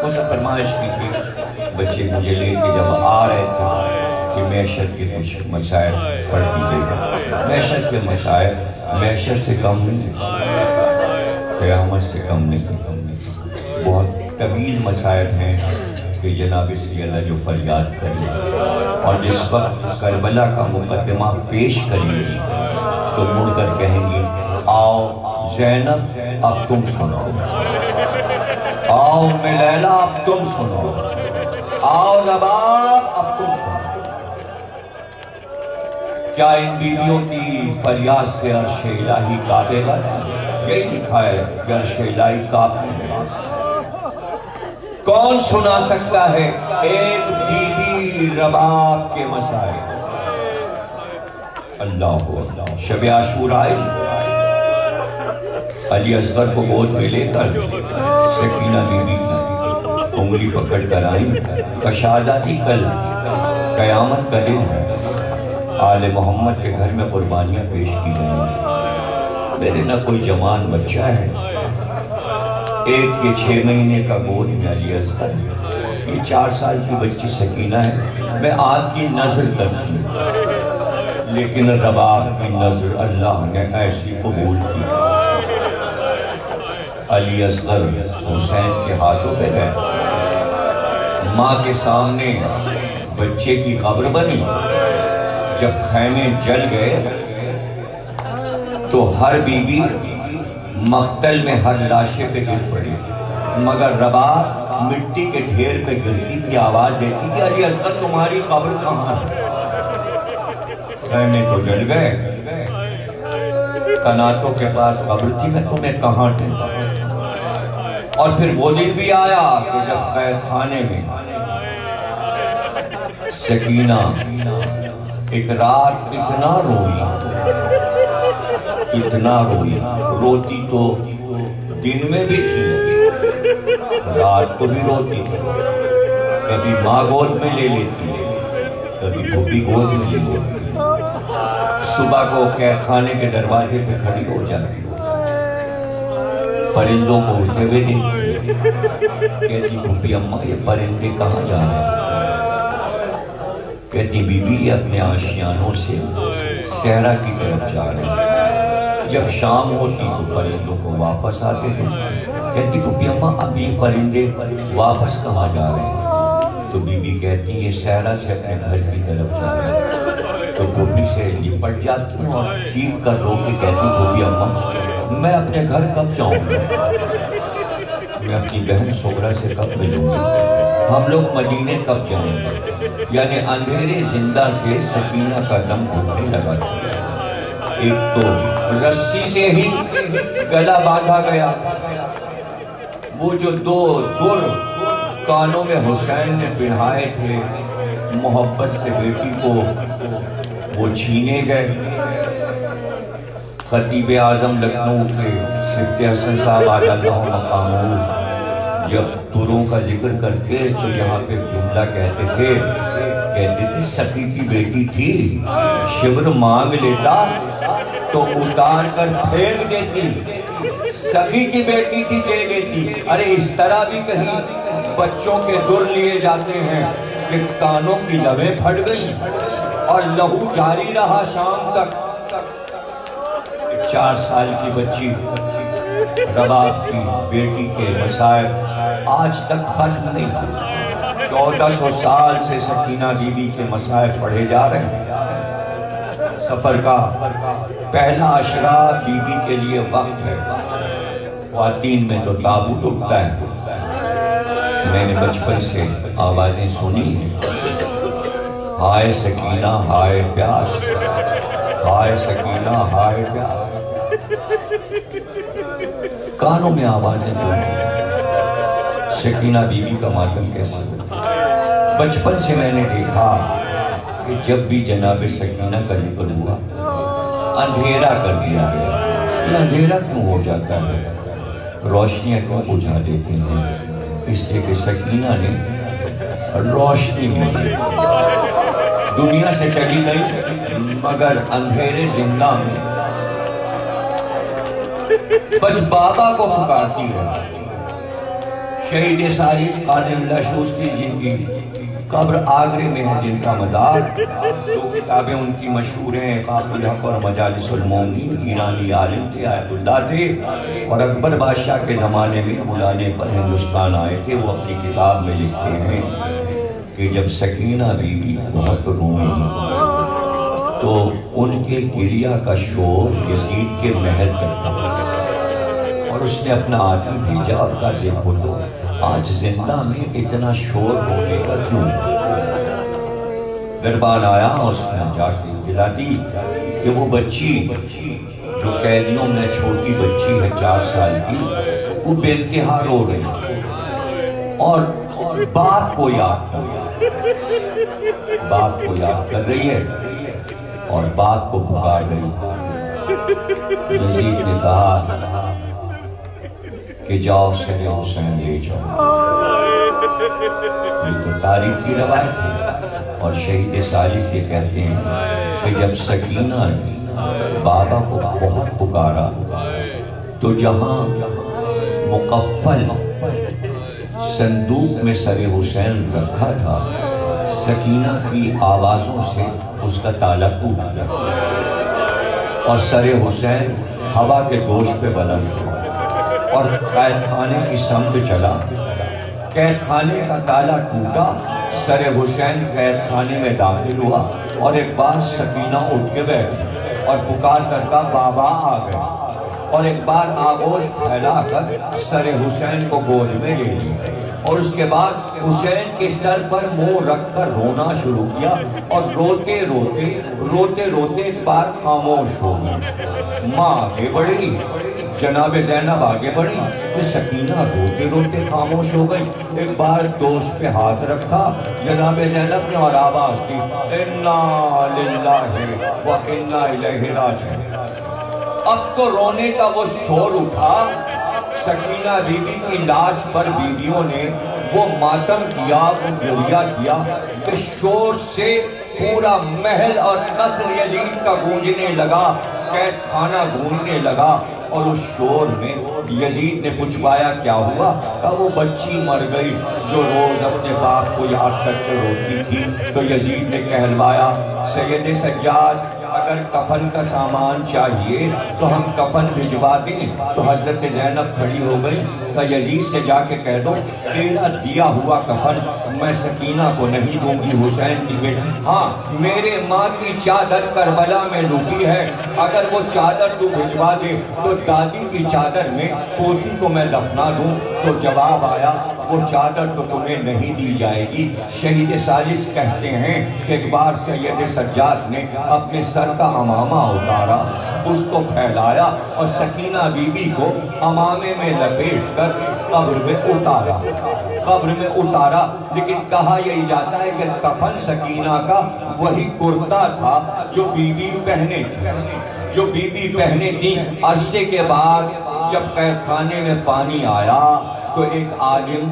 S5: اسے فرمائش کی تھی بچے مجھے لے کے جب آ رہے تھے کہ محشر کے کچھ مسائل پڑھ دیجئے گا۔ محشر کے مسائل محشر سے کم نہیں، قیامت سے کم نہیں، بہت طویل مسائل ہیں کہ جناب سیدہ جو فریاد کریں اور جس وقت کربلا کا مقدمہ پیش کریں تو مڑ کر کہیں گی آؤ زینب اب تم سنو، آؤ لیلا اب تم سنو، آؤ رباب اب تم سنو۔ کیا ان بیویوں کی فریاد سے عرش الہی کانپے گا؟ یہی لکھا ہے کہ عرش الہی کانپے گا۔ کون سنا سکتا ہے ایک بی بی رباب کے مسائل؟ اللہ اللہ۔ شب عاشوراء آئی، علی اصغر کو گود میں لے کر سکینہ بی بی کی انگلی پکڑ کر آئیں، کشاداتی کل قیامت کا دن ہے، آل محمد کے گھر میں قربانیاں پیش کی جائیں گی۔ میرے نہ کوئی جوان بچہ ہے، ایک یہ 6 مہینے کا گود میں علی اصغر، یہ 4 سال کی بچی سکینہ ہے، میں آپ کی نظر کرتی ہوں، لیکن رباب کی نظر اللہ نے ایسی قبول کی، علی اصغر حسین کے ہاتھوں پہ گئے، ماں کے سامنے بچے کی قبر بنی. جب خیمے جل گئے تو ہر بی بی مقتل میں ہر لاشے پہ گر پڑی، مگر رباب مٹی کے ڈھیر پہ گرتی تھی، آواز دیتی تھی علی اصغر تمہاری قبر کہاں ہے؟ خیمے تو جل گئے، کناتوں کے پاس قبر تھی، میں تمہیں کہاں ڈھونڈا. اور پھر وہ دن بھی آیا کہ جب قید خانے میں سکینہ ایک رات اتنا روئی، روتی تو دن میں بھی تھی، رات کو بھی روتی تھی. کبھی ماں گود میں لے لیتی، کبھی پھوپھی گود میں لے لیتی. صبح کو قید خانے کے دروازے پہ کھڑی ہو جاتی، پرندوں کو اڑتے ہوئے دیکھتی، کہتی پھوپھی اماں یہ پرندے کہاں جا رہے ہیں؟ کہتی بی بی یہ اپنے آشیانوں سے صحرا کی طرف جا رہے ہیں. جب شام ہوتی تو پرندوں کو واپس آتے تھے. کہتی پھوپھی اماں اب یہ پرندے واپس کہاں جا رہے ہیں؟ تو بی بی کہتی یہ صحرا سے اپنے گھر کی طرف جا رہے ہیں. تو پھوپھی سے لپٹ جاتی ہیں اور چیخ کر رو کے کہتی پھوپھی اماں میں اپنے گھر کب جاؤں گا؟ میں اپنی بہن سغرا سے کب ملوں گی؟ ہم لوگ مدینے کب جائیں گے؟ یعنی اندھیرے زندہ سے سکینہ کا دم گھٹنے لگا. ایک تو رسی سے ہی گلا باندھا گیا، وہ جو دو در کانوں میں حسین نے پہنائے تھے محبت سے بیٹی کو وہ چھینے گئے. خطیب اعظم لکھنؤ کے سبت حسن صاحب علی اللہ مقامہ جب دروں کا ذکر کرتے تو یہاں پہ جملہ کہتے تھے سخی کی بیٹی تھی، شبر مانگ لیتا تو اتار کر پھینک دیتی، سخی کی بیٹی تھی دے دیتی. ارے اس طرح بھی کہیں بچوں کے در لیے جاتے ہیں کہ کانوں کی لبیں پھٹ گئیں اور لہو جاری رہا شام تک. 4 سال کی بچی رباب کی بیٹی کے مصائب آج تک ختم نہیں ہوئے. 1400 سال سے سکینہ بی بی کے مصائب پڑھے جا رہے ہیں. سفر کا پہلا عشرہ بی بی کے لیے وقت ہے. خواتین میں تو تابوت اٹھتا ہے. میں نے بچپن سے آوازیں سنی ہیں، ہائے سکینہ ہائے پیاس، ہائے سکینہ ہائے پیاس. کانوں میں آوازیں بولتی ہیں. سکینہ بی بی کا ماتم کیسے ہو؟ بچپن سے میں نے دیکھا کہ جب بھی جناب سکینہ کا ذکر ہوا اندھیرا کر دیا گیا. یہ اندھیرا کیوں ہو جاتا ہے؟ روشنیاں کیوں بجھا دیتے ہیں؟ اس لیے کہ سکینہ نے روشنی میں دنیا سے چلی گئی مگر اندھیرے زندہ میں بس بابا کو پکارتی رہی. شہید سالس قاظم اللہ شوستی جن کی قبر آگرے میں ہے، جن کا مزار 2 کتابیں ان کی مشہور ہیں، خاک الحق اور مجالس المومنین. ایرانی عالم تھے، آیت اللہ تھے اور اکبر بادشاہ کے زمانے میں بلانے پر ہندوستان آئے تھے. وہ اپنی کتاب میں لکھتے ہیں کہ جب سکینہ بی بی بہت روئی تو ان کے گریہ کا شور یزید کے محل تک پہنچا اور اس نے اپنا آدمی بھیجا اور کہا دیکھو تو آج زندہ میں اتنا شور ہونے کا کیوں؟ دربان آیا، اس نے جا کے اطلاع دی کہ وہ بچی جو قیدیوں میں چھوٹی بچی ہے 4 سال کی، وہ بے انتہا رو رہی اور باپ کو یاد کر رہی ہے اور باپ کو پکار رہی. یزید نے کہا کہ جاؤ سر حسین لے جاؤ. یہ تو تاریخ کی روایت ہے. اور شہید ثالث یہ کہتے ہیں کہ جب سکینہ نے بابا کو بہت پکارا تو جہاں مقفل صندوق میں سر حسین رکھا تھا، سکینہ کی آوازوں سے اس کا تالا ٹوٹ گیا اور سر حسین ہوا کے گوش پہ بلند ہوا اور قید خانے کی سمت چلا. قید خانے کا تالا ٹوٹا، سر حسین قید خانے میں داخل ہوا، اور ایک بار سکینہ اٹھ کے بیٹھی اور پکار کر کا بابا آ گئے، اور ایک بار آغوش پھیلا کر سر حسین کو گود میں لے لی، اور اس کے بعد حسین کے سر پر منہ رکھ کر رونا شروع کیا، اور روتے روتے ایک بار خاموش ہو گئی۔ ماں آگے بڑھی، جناب زینب آگے بڑھی کہ سکینہ روتے روتے خاموش ہو گئی۔ ایک بار دوش پہ ہاتھ رکھا جناب زینب نے اور آواز دی، اِنَّا لِلَّهِ وَإِنَّا إِلَيْهِ رَاجِعُونَ۔ اب تو رونے کا وہ شور اٹھا، سکینہ بی بی کی لاش پر بیویوں نے وہ ماتم کیا، وہ گریہ کیا کہ شور سے پورا محل اور قصر یزید کا گونجنے لگا، قید خانہ گونجنے لگا، اور اس شور میں یزید نے پوچھوایا کیا ہوا؟ کہا وہ بچی مر گئی جو روز اپنے باپ کو یاد کر کے روتی تھی۔ تو یزید نے کہلوایا، سید سجاد اگر کفن کا سامان چاہیے تو ہم کفن بھجوا دیں۔ تو حضرت زینب کھڑی ہو گئی، کہا یزید سے جا کے کہہ دو تیرا دیا ہوا کفن میں سکینہ کو نہیں دوں گی، حسین کی بیٹی، ہاں میرے ماں کی چادر کربلا میں لٹی ہے، اگر وہ چادر تو بھجوا دے تو دادی کی چادر میں پوتی کو میں دفنا دوں۔ تو جواب آیا وہ چادر تو تمہیں نہیں دی جائے گی۔ شہید ثالث کہتے ہیں کہ ایک بار سید سجاد نے اپنے سر کا عمامہ اتارا، اس کو پھیلایا اور سکینہ بی بی کو عمامے میں لپیٹ کر قبر میں اتارا، لیکن کہا یہی جاتا ہے کہ کفن سکینہ کا وہی کرتا تھا جو بی بی پہنے تھی۔ عرصے کے بعد جب قید خانے میں پانی آیا تو ایک عالم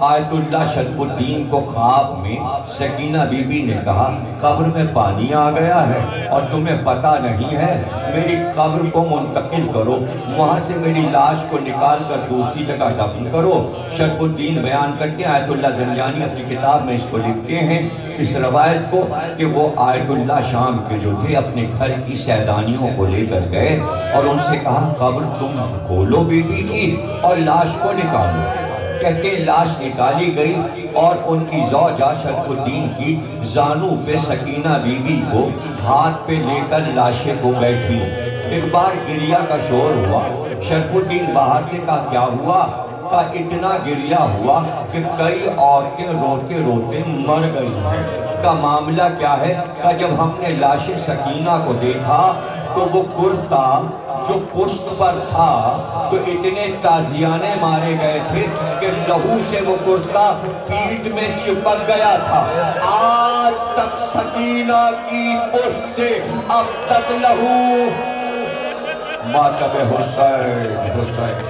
S5: آیت اللہ شرف الدین کو خواب میں سکینہ بی بی نے کہا قبر میں پانی آ گیا ہے اور تمہیں پتہ نہیں ہے، میری قبر کو منتقل کرو، وہاں سے میری لاش کو نکال کر دوسری جگہ دفن کرو۔ شرف الدین بیان کرتے ہیں، آیت اللہ زنجانی اپنی کتاب میں اس کو لکھتے ہیں اس روایت کو کہ وہ آیت اللہ شام کے جو تھے اپنے گھر کی سیدانیوں کو لے کر گئے اور ان سے کہا قبر تم کھولو بی بی کی اور لاش کو نکالو۔ کہتے لاش نکالی گئی اور ان کی زوجہ شرف الدین کی زانو پہ سکینہ بی بی کو ہاتھ پہ لے کر لاشے کو بیٹھی۔ ایک بار گریہ کا شور ہوا، شرف الدین باہر سے کہا کیا ہوا؟ کہا اتنا گریہ ہوا کہ کئی عورتیں روتے روتے مر گئی ہیں۔ کا معاملہ کیا ہے؟ کہا جب ہم نے لاش سکینہ کو دیکھا تو وہ کرتا جو پشت پر تھا تو اتنے تازیانے مارے گئے تھے کہ لہو سے وہ کرتا پیٹ میں چپک گیا تھا۔ آج تک سکینہ کی پشت سے اب تک لہو ماتم حسین